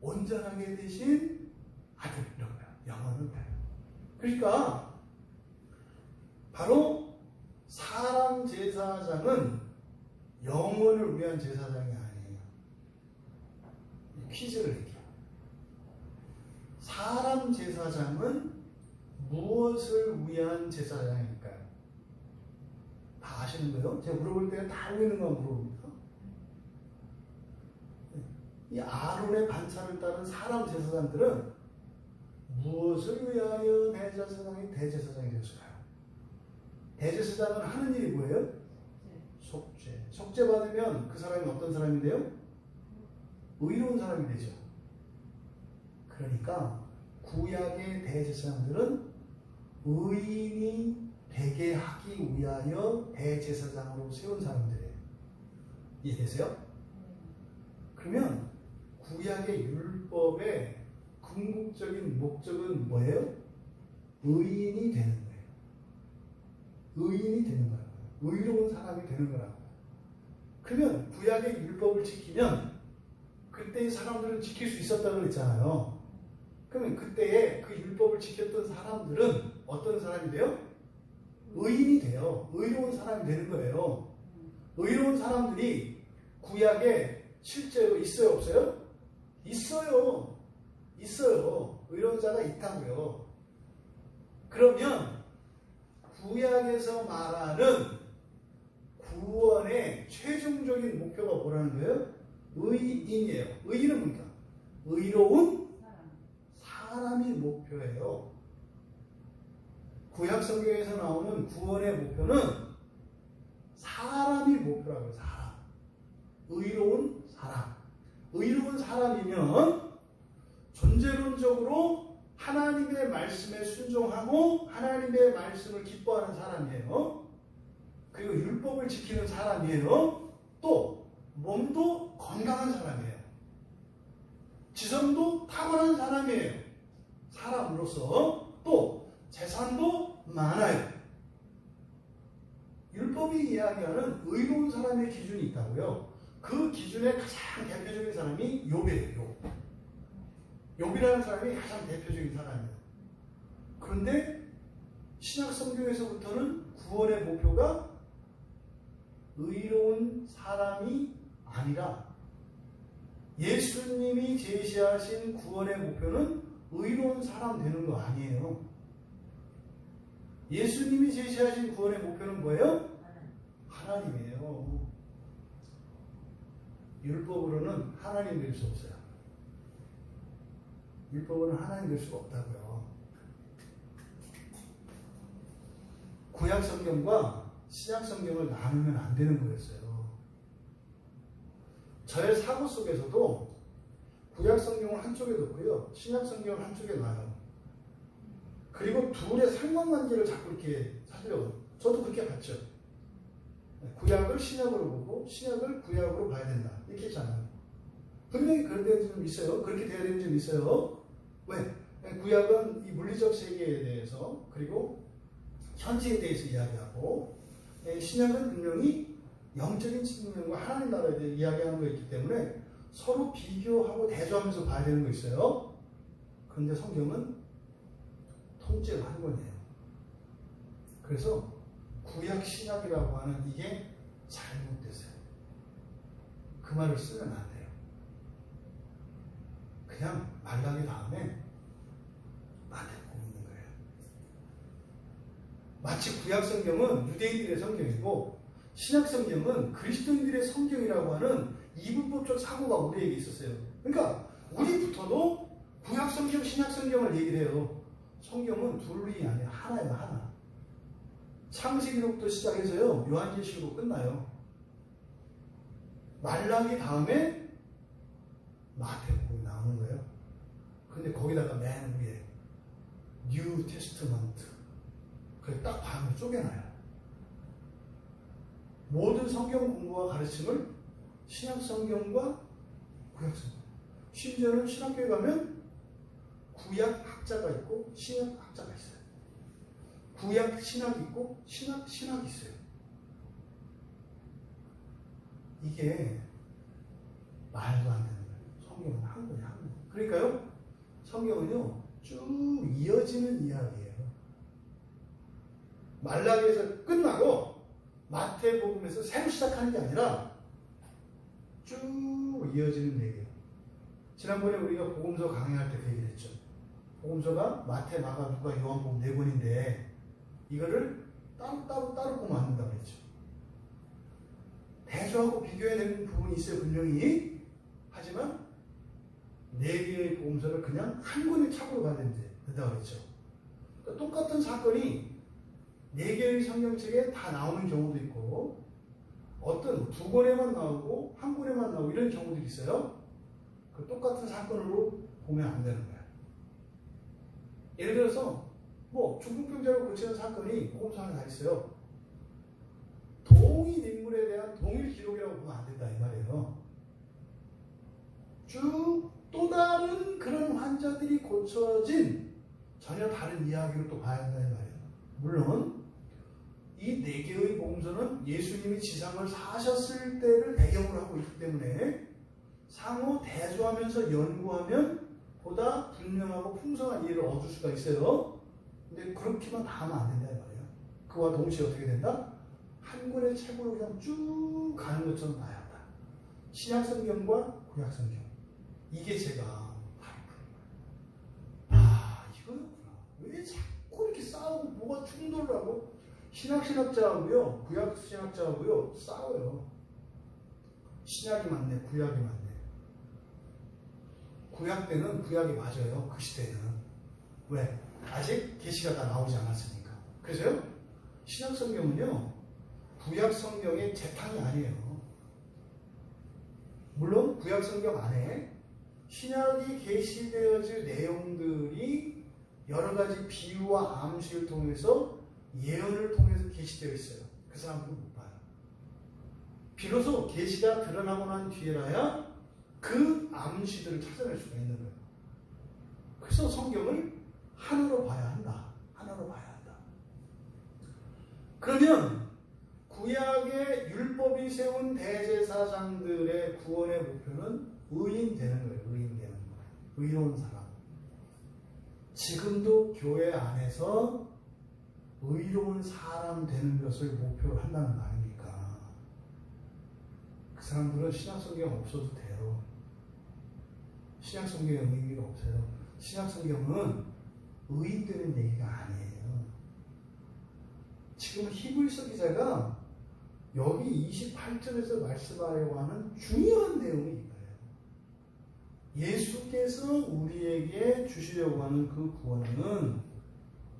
온전하게 되신 아들, 이런 거예요. 영원을 위하여. 그러니까 바로 사람 제사장은 영원을 위한 제사장이 아니에요. 퀴즈를 낼게요. 사람 제사장은 무엇을 위한 제사장일까요? 다 아시는 거예요? 제가 물어볼 때 다 알고 있는 거 물어봅니까? 이 아론의 반차를 따른 사람 제사장들은 무엇을 위하여 대제사장이 되었을까요? 대제사장은 하는 일이 뭐예요? 속죄. 속죄 받으면 그 사람이 어떤 사람이 돼요? 의로운 사람이 되죠. 그러니까 구약의 대제사장들은 의인이 되게 하기 위하여 대제사장으로 세운 사람들이에요. 이해되세요? 그러면 구약의 율법의 궁극적인 목적은 뭐예요? 의인이 되는 거예요. 의인이 되는 거예요. 의로운 사람이 되는 거라고요. 그러면 구약의 율법을 지키면 그때의 사람들은 지킬 수 있었다고 그랬잖아요. 그러면 그때의 그 율법을 지켰던 사람들은 어떤 사람이 돼요? 의인이 돼요. 의로운 사람이 되는 거예요. 의로운 사람들이 구약에 실제로 있어요, 없어요? 있어요. 의로운 자가 있다고요. 그러면 구약에서 말하는 구원의 최종적인 목표가 뭐라는 거예요? 의인이에요. 의인은 뭡니까? 의로운 사람이 목표예요. 구약 성경에서 나오는 구원의 목표는 사람이 목표라고요. 사람. 의로운 사람. 의로운 사람이면 존재론적으로 하나님의 말씀에 순종하고 하나님의 말씀을 기뻐하는 사람이에요. 그리고 율법을 지키는 사람이에요. 또 몸도 건강한 사람이에요. 지성도 탁월한 사람이에요. 사람으로서 또 많아요. 율법이 이야기하는 의로운 사람의 기준이 있다고요. 그 기준의 가장 대표적인 사람이 욥이에요. 욥이라는 사람이 가장 대표적인 사람이에요. 그런데 신약 성경에서부터는 구원의 목표가 의로운 사람이 아니라 예수님이 제시하신 구원의 목표는 의로운 사람 되는 거 아니에요. 예수님이 제시하신 구원의 목표는 뭐예요? 하나님이에요. 율법으로는 하나님 될 수 없어요. 율법으로는 하나님 될 수가 없다고요. 구약 성경과 신약 성경을 나누면 안 되는 거였어요. 저의 사고 속에서도 구약 성경을 한쪽에 놓고요, 신약 성경을 한쪽에 놔요. 그리고 둘의 상관관계를 자꾸 이렇게 찾으려고. 저도 그렇게 봤죠. 구약을 신약으로 보고 신약을 구약으로 봐야 된다. 이렇게 했잖아요. 분명히 그런 데는 좀 있어요. 그렇게 돼야 되는 점 있어요. 왜? 구약은 이 물리적 세계에 대해서 그리고 현재에 대해서 이야기하고, 신약은 분명히 영적인 측면과 하나님 나라에 대해 이야기하는 거 있기 때문에 서로 비교하고 대조하면서 봐야 되는 거 있어요. 그런데 성경은 통째로 한 권이에요. 그래서 구약 신약이라고 하는 이게 잘못됐어요. 그 말을 쓰면 안 돼요. 그냥 말라기 다음에 마태복음 있는 거예요. 마치 구약 성경은 유대인들의 성경이고 신약 성경은 그리스도인들의 성경이라고 하는 이분법적 사고가 우리에게 있었어요. 그러니까 우리부터도 구약 성경, 신약 성경을 얘기를 해요. 성경은 둘이 아니라 하나예요, 하나. 창세기로부터 시작해서요, 요한계시로 끝나요. 말라기 다음에 마태복음이 나오는 거예요. 근데 거기다가 맨 위에 뉴 테스트먼트, 그래 딱 반으로 쪼개놔요. 모든 성경 공부와 가르침을 신약 성경과 구약 성경. 심지어는 신학교에 가면 구약 학자가 있고 신약 학자가 있어요. 구약 신학이 있고 신학 신학이 있어요. 이게 말도 안 되는 거예요. 성경은 한 권이 한 권. 그러니까요, 성경은요 쭉 이어지는 이야기예요. 말라기에서 끝나고 마태복음에서 새로 시작하는 게 아니라 쭉 이어지는 얘기예요. 지난번에 우리가 복음서 강의할 때 그 얘기를 했죠. 복음서가 마태, 마가, 누가, 요한복음 4권인데 이거를 따로 보면 안 된다고 했죠. 대조하고 비교해야 되는 부분이 있어요, 분명히. 하지만 4개의 복음서를 그냥 한 권의 착으로 봐야 된다고 했죠. 그러니까 똑같은 사건이 4개의 성경책에 다 나오는 경우도 있고, 어떤 2권에만 나오고 1권에만 나오고 이런 경우들이 있어요. 그 똑같은 사건으로 보면 안 되는 거예요. 예를 들어서 뭐 중풍병자를 고치는 사건이 복음서 안에 다 있어요. 동일 인물에 대한 동일 기록이라고 보면 안 된다 이 말이에요. 쭉 또 다른 그런 환자들이 고쳐진 전혀 다른 이야기로 또 봐야 한다 이 말이에요. 물론 이 4개의 복음서는 예수님이 지상을 사셨을 때를 배경으로 하고 있기 때문에 상호 대조하면서 연구하면 보다 분명하고 풍성한 이해를 얻을 수가 있어요. 근데 그렇게만 다 하면 안 된다 이 말이에요. 그와 동시에 어떻게 된다? 한 권의 책으로 그냥 쭉 가는 것처럼 봐야 한다. 신약 성경과 구약 성경. 이게 제가 이거였구나. 왜 자꾸 이렇게 싸우고 뭐가 충돌을 하고 신학자하고요, 구약 신학자하고요 싸워요. 신약이 맞네, 구약이 맞네. 구약 때는 구약이 맞아요. 그 시대는. 왜? 아직 계시가 다 나오지 않았으니까. 그래서요, 신약 성경은요 구약 성경의 재탕이 아니에요. 물론 구약 성경 안에 신약이 계시되어질 내용들이 여러 가지 비유와 암시를 통해서 예언을 통해서 계시되어 있어요. 그 사람들은 못 봐요. 비로소 계시가 드러나고 난 뒤에라야 그 암시들을 찾아낼 수가 있는 거예요. 그래서 성경을 하나로 봐야 한다. 하나로 봐야 한다. 그러면 구약의 율법이 세운 대제사장들의 구원의 목표는 의인 되는 거예요. 의인 되는 거예요. 의로운 사람. 지금도 교회 안에서 의로운 사람 되는 것을 목표로 한다는 거 아닙니까? 그 사람들은 신약성경 없어도 돼요. 신약성경에 의미가 없어요. 신약성경은 의인 되는 얘기가 아니에요. 지금 히브리서 기자가 여기 28절에서 말씀하려고 하는 중요한 내용이 이거예요. 예수께서 우리에게 주시려고 하는 그 구원은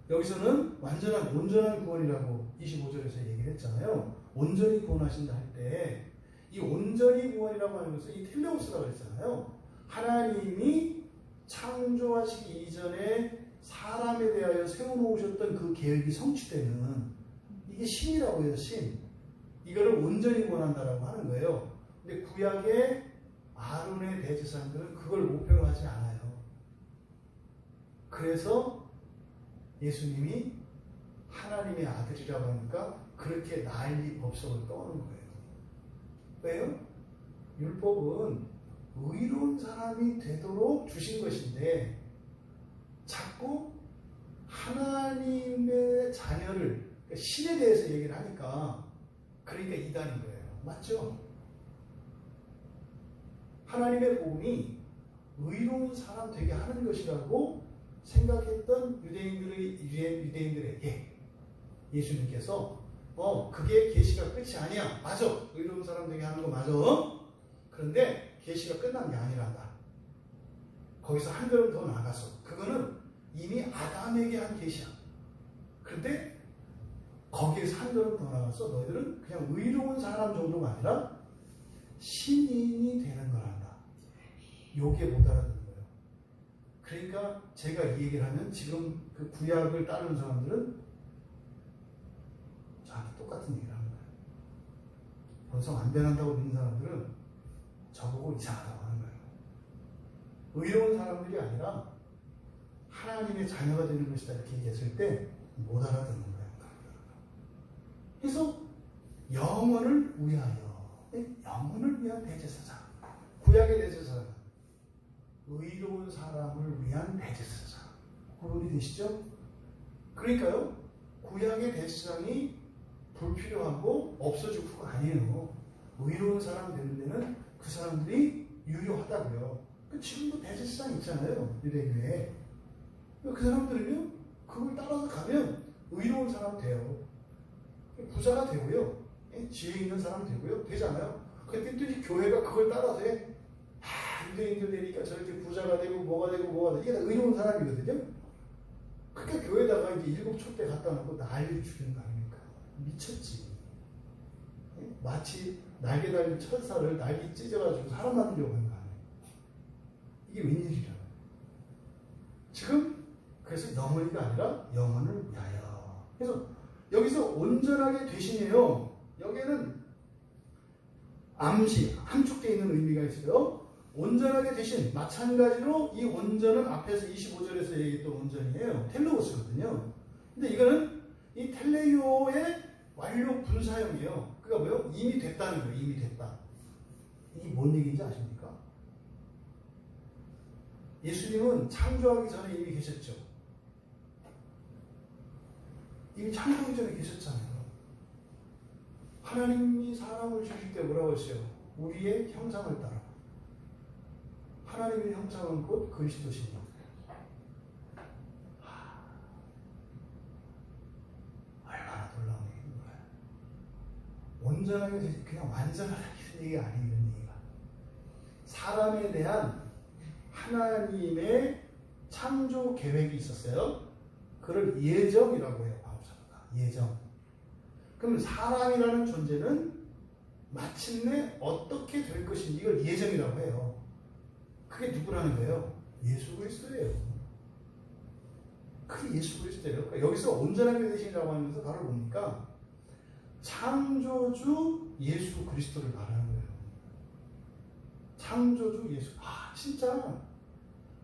여기서는 완전한 온전한 구원이라고 25절에서 얘기를 했잖아요. 온전히 구원하신다 할 때 이 온전히 구원이라고 하는 것은 이 텔레오스라고 했잖아요. 하나님이 창조하시기 이전에 사람에 대하여 세워놓으셨던 그 계획이 성취되는 이게 신이라고 해요. 신. 이거를 온전히 구원한다라고 하는 거예요. 근데 구약의 아론의 대제사장들은 그걸 목표로 하지 않아요. 그래서 예수님이 하나님의 아들이라고 하니까 그렇게 난리 법석을 떠는 거예요. 왜요? 율법은 의로운 사람이 되도록 주신 것인데 자꾸 하나님의 자녀를 그러니까 신에 대해서 얘기를 하니까 그러니까 이단인 거예요. 맞죠? 하나님의 복음이 의로운 사람 되게 하는 것이라고 생각했던 유대인들에게 예수님께서 그게 계시가 끝이 아니야. 맞아. 의로운 사람 되게 하는 거 맞아. 그런데 계시가 끝난 게 아니란다. 거기서 한 걸음 더 나가서 그거는 이미 아담에게 한 계시야. 그런데 거기에서 한 걸음 더 나가서 너희들은 그냥 의로운 사람 정도가 아니라 신인이 되는 거란다. 요게 못 알아듣는 거예요. 그러니까 제가 이 얘기를 하면 지금 그 구약을 따르는 사람들은 저한테 똑같은 얘기를 하는 거예요. 번성 안 변한다고 믿는 사람들은 저보고 이상하다고 하는 거예요. 의로운 사람들이 아니라 하나님의 자녀가 되는 것이다 이렇게 얘기했을 때 못 알아듣는 거예요. 그래서 영혼을 위하여 영혼을 위한 대제사장 구약의 대제사장 의로운 사람을 위한 대제사장 구분이 되시죠? 그러니까요 구약의 대제사장이 불필요하고 없어질 거 아니에요. 의로운 사람 되는 데는 그 사람들이 유효하다고요. 지금도 대제사장 있잖아요. 유대교에. 그 사람들은요 그걸 따라서 가면 의로운 사람 돼요. 부자가 되고요. 지혜 있는 사람 되고요. 되잖아요. 근데 또 이 교회가 그걸 따라서 해. 유대인들 되니까 저렇게 부자가 되고 뭐가 되고 뭐가 되고 이게 다 의로운 사람이거든요. 그러니까 교회다가 이제 일곱 촛대 갖다 놓고 난리를 죽이는 거 아닙니까? 미쳤지. 마치 날개 달린 천사를 날개 찢어가지고 사람 만들려고 하는 거 아니에요. 이게 웬일이야. 지금 그래서 영혼이가 아니라 영혼을 위하여. 그래서 여기서 온전하게 되시네요. 여기에는 암시, 함축되어 있는 의미가 있어요. 온전하게 되신, 마찬가지로 이 온전은 앞에서 25절에서 얘기했던 온전이에요. 텔레오스거든요. 근데 이거는 이 텔레오의 완료 분사형이에요. 그러니까 뭐요? 이미 됐다는 거예요. 이미 됐다. 이게 뭔 얘기인지 아십니까? 예수님은 창조하기 전에 이미 계셨죠. 이미 창조하기 전에 계셨잖아요. 하나님이 사람을 주실 때 뭐라고 했어요? 우리의 형상을 따라. 하나님의 형상은 곧 그리스도시니. 얼마나 놀라운 얘기인 거예요. 온전하게 되지 그냥 완전하다는 얘기가 아니에요. 이런 얘기가. 사람에 대한 하나님의 창조 계획이 있었어요. 그걸 예정이라고 해요. 바울사가. 예정. 그럼 사람이라는 존재는 마침내 어떻게 될 것인지 이걸 예정이라고 해요. 그게 누구라는 거예요? 예수 그리스도예요. 그게 예수 그리스도예요. 그러니까 여기서 온전하게 되시라고 하면서 바로 뭡니까? 창조주 예수 그리스도를 말하는 거예요. 창조주 예수. 진짜.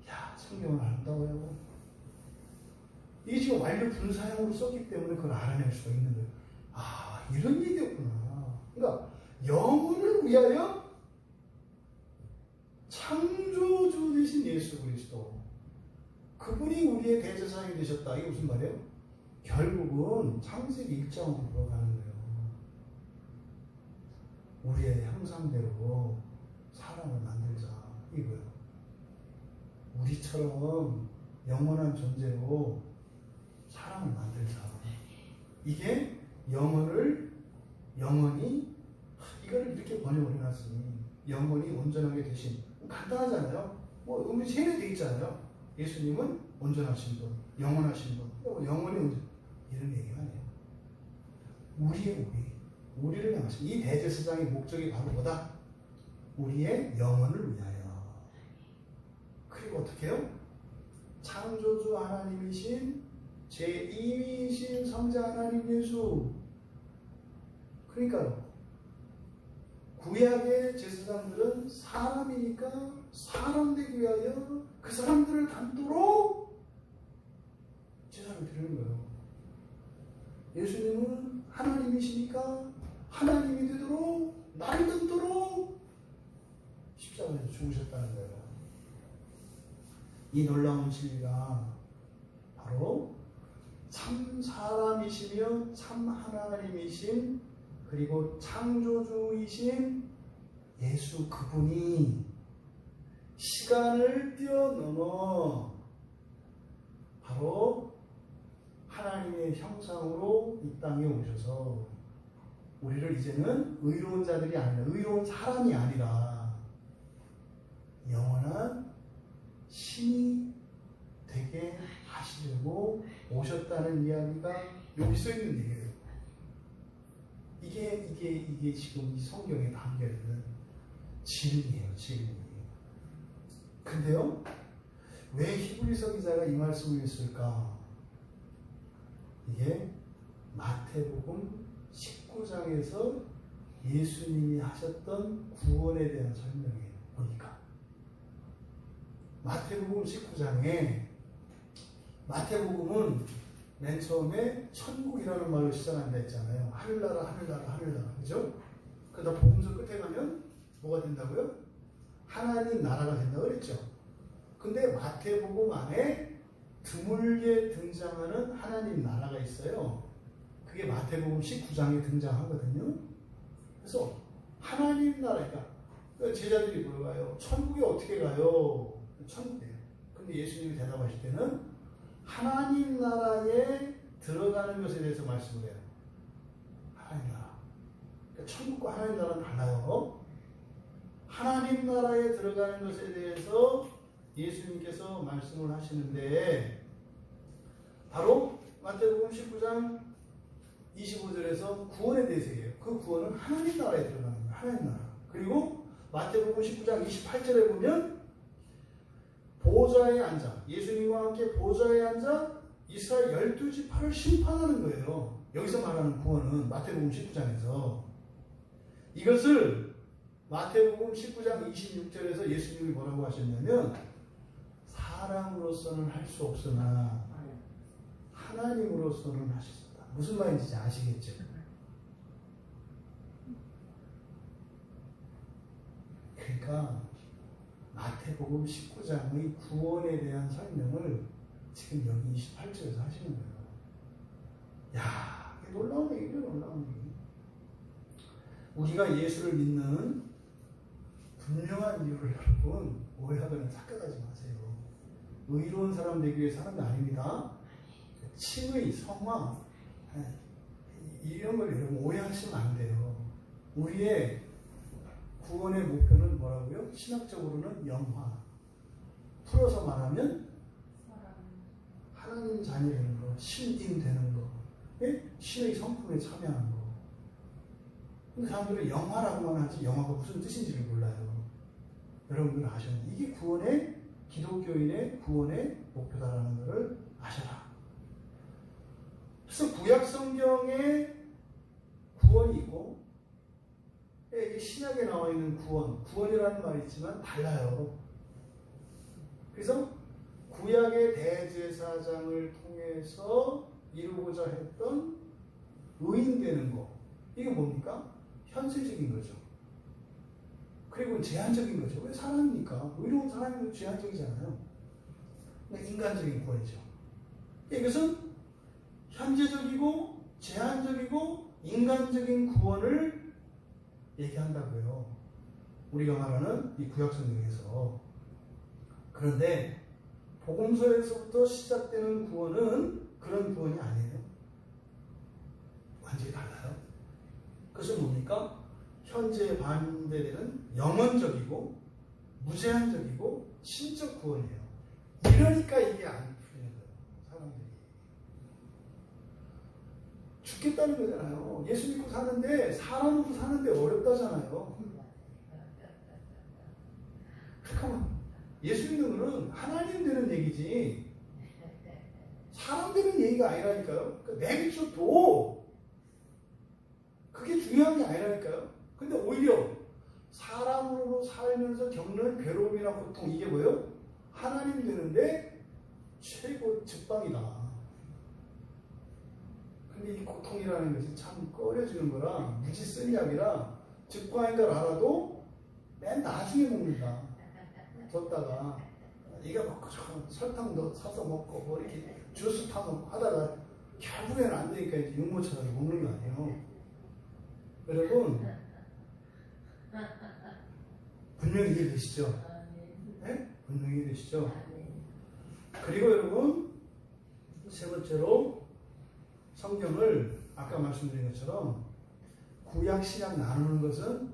야, 성경은 아름다워요. 이게 지금 완료 분사형으로 썼기 때문에 그걸 알아낼 수가 있는 거예요. 아, 이런 얘기였구나. 그러니까 영혼을 위하여 창조주 되신 예수 그리스도, 그분이 우리의 대제사장이 되셨다. 이게 무슨 말이에요? 결국은 창세기 1장으로 돌아가는 거예요. 우리의 형상대로 사람을 만들자 이거예요. 우리처럼 영원한 존재로 사람을 만들자. 이게 영원히 이거를 이렇게 번역을 해놨으니 영원히 온전하게 되신, 간단하잖아요. 뭐 우리 세례돼 있잖아요. 예수님은 온전하신 분, 영원하신 분, 영원히 온전, 이런 얘기가 아니에요. 우리를 향하신 이 대제사장의 목적이 바로 뭐다? 우리의 영혼을 위하여. 그리고 어떻게 해요? 창조주 하나님이신 제2위이신 성자 하나님 예수. 그러니까 구약의 제사장들은 사람이니까 사람 되기 위하여 그 사람들을 담도록 제사를 드리는 거예요. 예수님은 하나님이시니까 하나님이 되도록 나를 담도록 십자가에서 죽으셨다는 거예요. 이 놀라운 진리가 바로 참 사람이시며 참 하나님이신, 그리고 창조주이신 예수 그분이 시간을 뛰어넘어 바로 하나님의 형상으로 이 땅에 오셔서 우리를 이제는 의로운 자들이 아니라, 의로운 사람이 아니라 영원한 신이 되게 하시려고 오셨다는 이야기가 여기 써 있는 얘기예요. 이게 지금 이 성경에 담겨있는 진리예요, 진리. 근데요, 왜 히브리서 기자가 이 말씀을 했을까? 이게 마태복음 19장에서 예수님이 하셨던 구원에 대한 설명이에요. 보니까 마태복음 19장에, 마태복음은 맨 처음에 천국이라는 말로 시작한다 했잖아요. 하늘나라, 하늘나라, 하늘나라. 그죠? 그러다 복음서 끝에 가면 뭐가 된다고요? 하나님 나라가 된다고 그랬죠. 근데 마태복음 안에 드물게 등장하는 하나님 나라가 있어요. 그게 마태복음 19장에 등장하거든요. 그래서 하나님 나라니까 제자들이 물어봐요. 천국에 어떻게 가요? 천국이에요. 근데 예수님이 대답하실 때는 하나님 나라에 들어가는 것에 대해서 말씀을 해요. 하나님 나라. 그러니까 천국과 하나님 나라는 달라요. 하나님 나라에 들어가는 것에 대해서 예수님께서 말씀을 하시는데, 바로 마태복음 19장 25절에서 구원에 대해서 얘기해요. 그 구원은 하나님 나라에 들어가는 거예요. 하나님 나라. 그리고 마태복음 19장 28절에 보면 보좌에 앉아, 예수님과 함께 보좌에 앉아 이스라엘 12지파를 심판하는 거예요. 여기서 말하는 구원은 마태복음 19장에서. 이것을 마태복음 19장 26절에서 예수님이 뭐라고 하셨냐면, 사람으로서는 할 수 없으나 하나님으로서는 하셨다. 무슨 말인지 아시겠죠? 그러니까 마태복음 19장의 구원에 대한 설명을 지금 여기 28절에서 하시는 거예요. 야, 이게 놀라운 얘기죠, 놀라운 얘기. 우리가 예수를 믿는 분명한 이유를 여러분 오해하거나 착각하지 마세요. 의로운 사람 되기 위해 사는 게 아닙니다. 칭의, 성화, 이런 걸 여러분 오해하시면 안 돼요. 우리의 구원의 목표는 뭐라고요? 신학적으로는 영화. 풀어서 말하면 하나님 자녀 되는 거, 신인 되는 거, 신의 성품에 참여하는 거. 근데 사람들은 영화라고만 하지 영화가 무슨 뜻인지를 몰라요. 여러분들 아셨나요? 이게 구원의, 기독교인의 구원의 목표다라는 것을 아셔라. 그래서 구약 성경에 구원이 있고, 신약에 나와 있는 구원이라는 말이 있지만 달라요. 그래서 구약의 대제사장을 통해서 이루고자 했던 의인 되는 거. 이게 뭡니까? 현실적인 거죠. 그리고 제한적인 거죠. 왜 사람입니까? 의로운 사람이 제한적이잖아요. 그러니까 인간적인 구원이죠. 이것은 현재적이고 제한적이고 인간적인 구원을 얘기한다고요. 우리가 말하는 이 구약성경에서. 그런데 복음서에서부터 시작되는 구원은 그런 구원이 아니에요. 완전히 달라요. 그것은 뭡니까? 현재에 반대되는 영원적이고 무제한적이고 신적 구원이에요. 이러니까 이게 안 풀리는 거예요. 사람들이. 죽겠다는 거잖아요. 예수 믿고 사는데 사람으로 사는데 어렵다잖아요. 잠깐만. 예수 믿는 거는 하나님 되는 얘기지 사람 되는 얘기가 아니라니까요. 그러니까 내 믿어도 그게 중요한 게 아니라니까요. 근데 오히려 사람으로 살면서 겪는 괴로움이나 고통 이게 뭐예요? 하나님 되는데 최고 직방이다. 근데 이 고통이라는 것이 참 꺼려지는 거라 무지 쓴 약이라 직방인 걸 알아도 맨 나중에 먹는다. 뒀다가 이거 먹고 설탕 사서 먹고 뭐 이렇게 주스 타먹고 하다가 결국에는 안 되니까 이제 육모처럼 먹는 거 아니에요. 여러분 분명히 이해되시죠? 네? 분명히 이해되시죠? 그리고 여러분 세 번째로 성경을 아까 말씀드린 것처럼 구약 신약 나누는 것은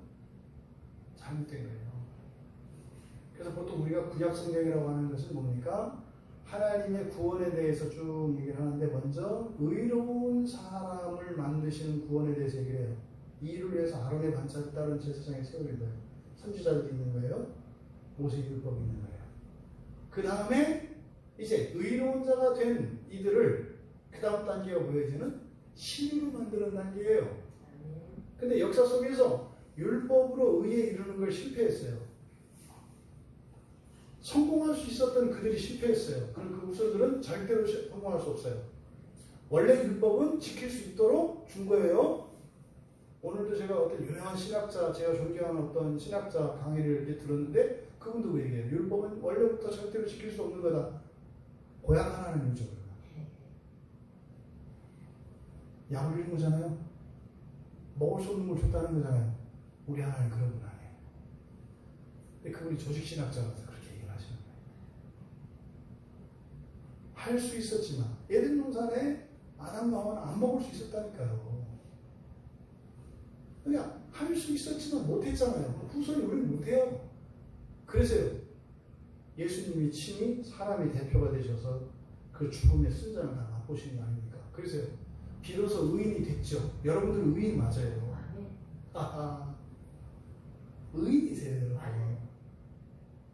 잘못된 거예요. 그래서 보통 우리가 구약 성경이라고 하는 것은 뭡니까? 하나님의 구원에 대해서 쭉 얘기를 하는데 먼저 의로운 사람을 만드시는 구원에 대해서 얘기를 해요. 이를 위해서 아론의 반차를 따른 제사장에 세우는 거예요. 선지자들이 있는 거예요. 모세율법이 있는 거예요. 그 다음에 이제 의로운 자가 된 이들을 그 다음 단계가 보여지는 신으로 만드는 단계예요. 근데 역사 속에서 율법으로 의에 이르는 걸 실패했어요. 성공할 수 있었던 그들이 실패했어요. 그럼 그 우선들은 절대로 성공할 수 없어요. 원래 율법은 지킬 수 있도록 준 거예요. 오늘도 제가 어떤 유명한 신학자, 제가 존경하는 어떤 신학자 강의를 이렇게 들었는데 그분도 그 얘기해요. 율법은 원래부터 절대로 지킬 수 없는 거다. 고약하라는 율법을. 약을 주는 거잖아요. 먹을 수 없는 걸 줬다는 거잖아요. 우리 하나님 그런 분 아니에요. 근데 그분이 조직신학자라서 그렇게 얘기를 하시는 거예요. 할 수 있었지만 에덴 동산에 아담과 하와는 안 먹을 수 있었다니까요. 그냥 할 수 있었지만 못했잖아요. 후손이 우리는 못해요. 그래서요. 예수님이 친히 사람의 대표가 되셔서 그 죽음의 순장을 다 맛보시는 거 아닙니까? 그래서요. 비로소 의인이 됐죠. 여러분들은 의인 맞아요. 하하. 의인이세요, 여러분.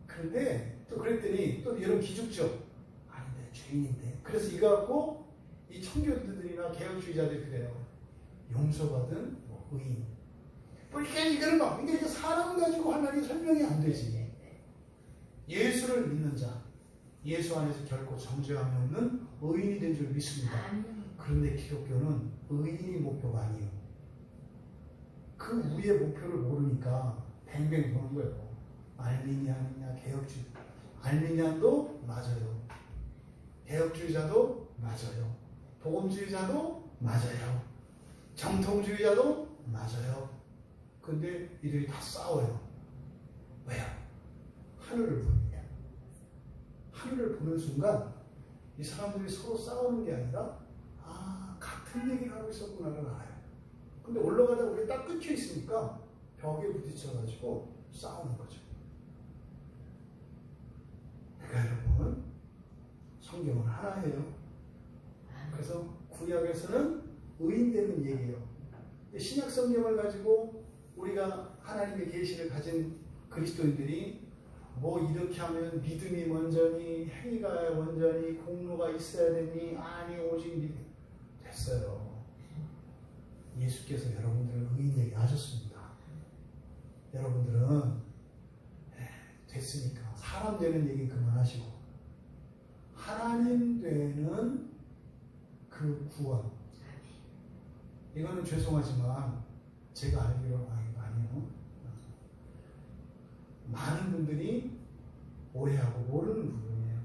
그런데 또 그랬더니 또 여러분 기죽죠. 아닌데 죄인인데. 그래서 이거 갖고 이 청교도들이나 개혁주의자들이 그래요. 용서받은 의인. 그러니까 이거는 막 이게 사람 가지고 하나님 설명이 안 되지. 예수를 믿는 자, 예수 안에서 결코 정죄함이 없는 의인이 된 줄 믿습니다. 그런데 기독교는 의인이 목표가 아니에요. 그 위의 목표를 모르니까 뱅뱅 도는 거예요. 알미니안이냐 개혁주의. 알미니안도 맞아요. 개혁주의자도 맞아요. 복음주의자도 맞아요. 정통주의자도 맞아요. 근데 이들이 다 싸워요. 왜요? 하늘을 봅니다. 하늘을 보는 순간 이 사람들이 서로 싸우는 게 아니라 같은 얘기를 하고 있었구나를 알아요. 근데 올라가다 우리 딱 끊겨 있으니까 벽에 부딪혀가지고 싸우는 거죠. 그러니까 여러분 성경은 하나예요. 그래서 구약에서는 의인되는 얘기예요. 신약 성경을 가지고 우리가 하나님의 계시를 가진 그리스도인들이 뭐 이렇게 하면 믿음이 먼저니 행위가 먼저니 공로가 있어야 되니 아니 오직 믿음 됐어요. 예수께서 여러분들을 의인 얘기하셨습니다. 여러분들은 됐으니까 사람 되는 얘기 그만하시고 하나님 되는 그 구원 이거는 죄송하지만 제가 알기로 아니요. 많은 분들이 오해하고 모르는 부분이에요.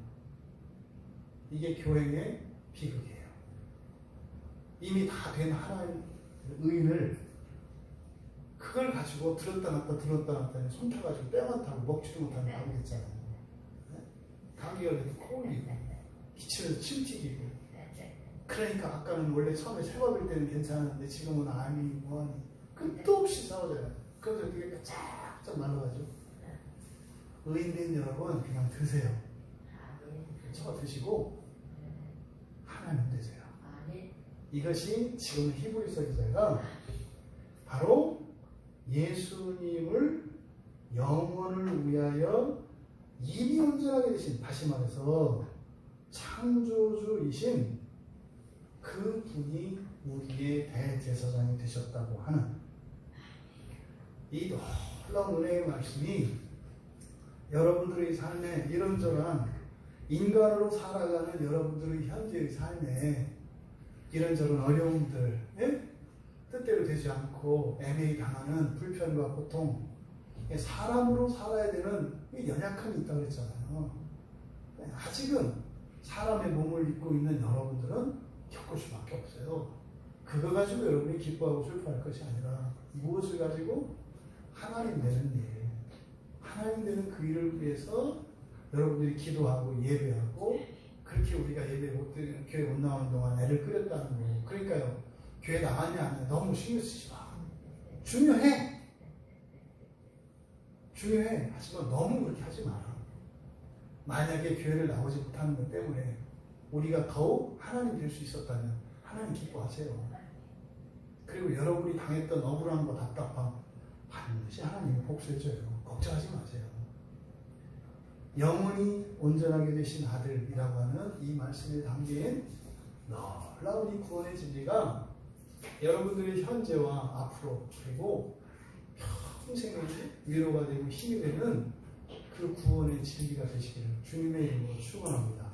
이게 교행의 비극이에요. 이미 다 된 하나의 의인을 그걸 가지고 들었다 놨다 손 타가지고 뼈만 타고 먹지도 못하는 감이 됐잖아요. 감기 걸려도 코 올리고 기침해서 침 튀기고. 그러니까 아까는 원래 처음에 새밥일 때는 괜찮았는데 지금은 암이 뭐하니 끝도 없이 싸우잖아요. 그래서 되게 쫙쫙 말라가지고. 의인된 여러분 그냥 드세요. 쳐 드시고 하나님 되세요. 이것이 지금 히브리서 기자가 바로 예수님을 영원을 위하여 이미 온전하게 되신, 다시 말해서 창조주이신 그 분이 우리의 대제사장이 되셨다고 하는 이 놀라운 은혜의 말씀이 여러분들의 삶에 이런저런 인간으로 살아가는 여러분들의 현재의 삶에 이런저런 어려움들, 뜻대로 되지 않고 애매히 당하는 불편과 고통, 사람으로 살아야 되는 연약함이 있다고 그랬잖아요. 아직은 사람의 몸을 입고 있는 여러분들은 겪을 수밖에 없어요. 그거 가지고 여러분이 기뻐하고 슬퍼할 것이 아니라 무엇을 가지고 하나님 되는 일, 하나님 되는 그 일을 위해서 여러분들이 기도하고 예배하고, 그렇게 우리가 예배 못 드리는, 교회 못 나오는 동안 애를 끓였다는 거. 그러니까요, 교회 나왔냐 안 했냐 너무 신경 쓰지 마. 중요해. 하지만 너무 그렇게 하지 마라. 만약에 교회를 나오지 못하는 것 때문에 우리가 더욱 하나님 될 수 있었다면 하나님 기뻐하세요. 그리고 여러분이 당했던 억울함과 답답함 반드시 하나님이 복수해줘요. 걱정하지 마세요. 영원히 온전하게 되신 아들이라고 하는 이 말씀에 담긴 놀라운 이 구원의 진리가 여러분들의 현재와 앞으로 그리고 평생의 위로가 되고 힘이 되는 그 구원의 진리가 되시기를 주님의 이름으로 축원합니다.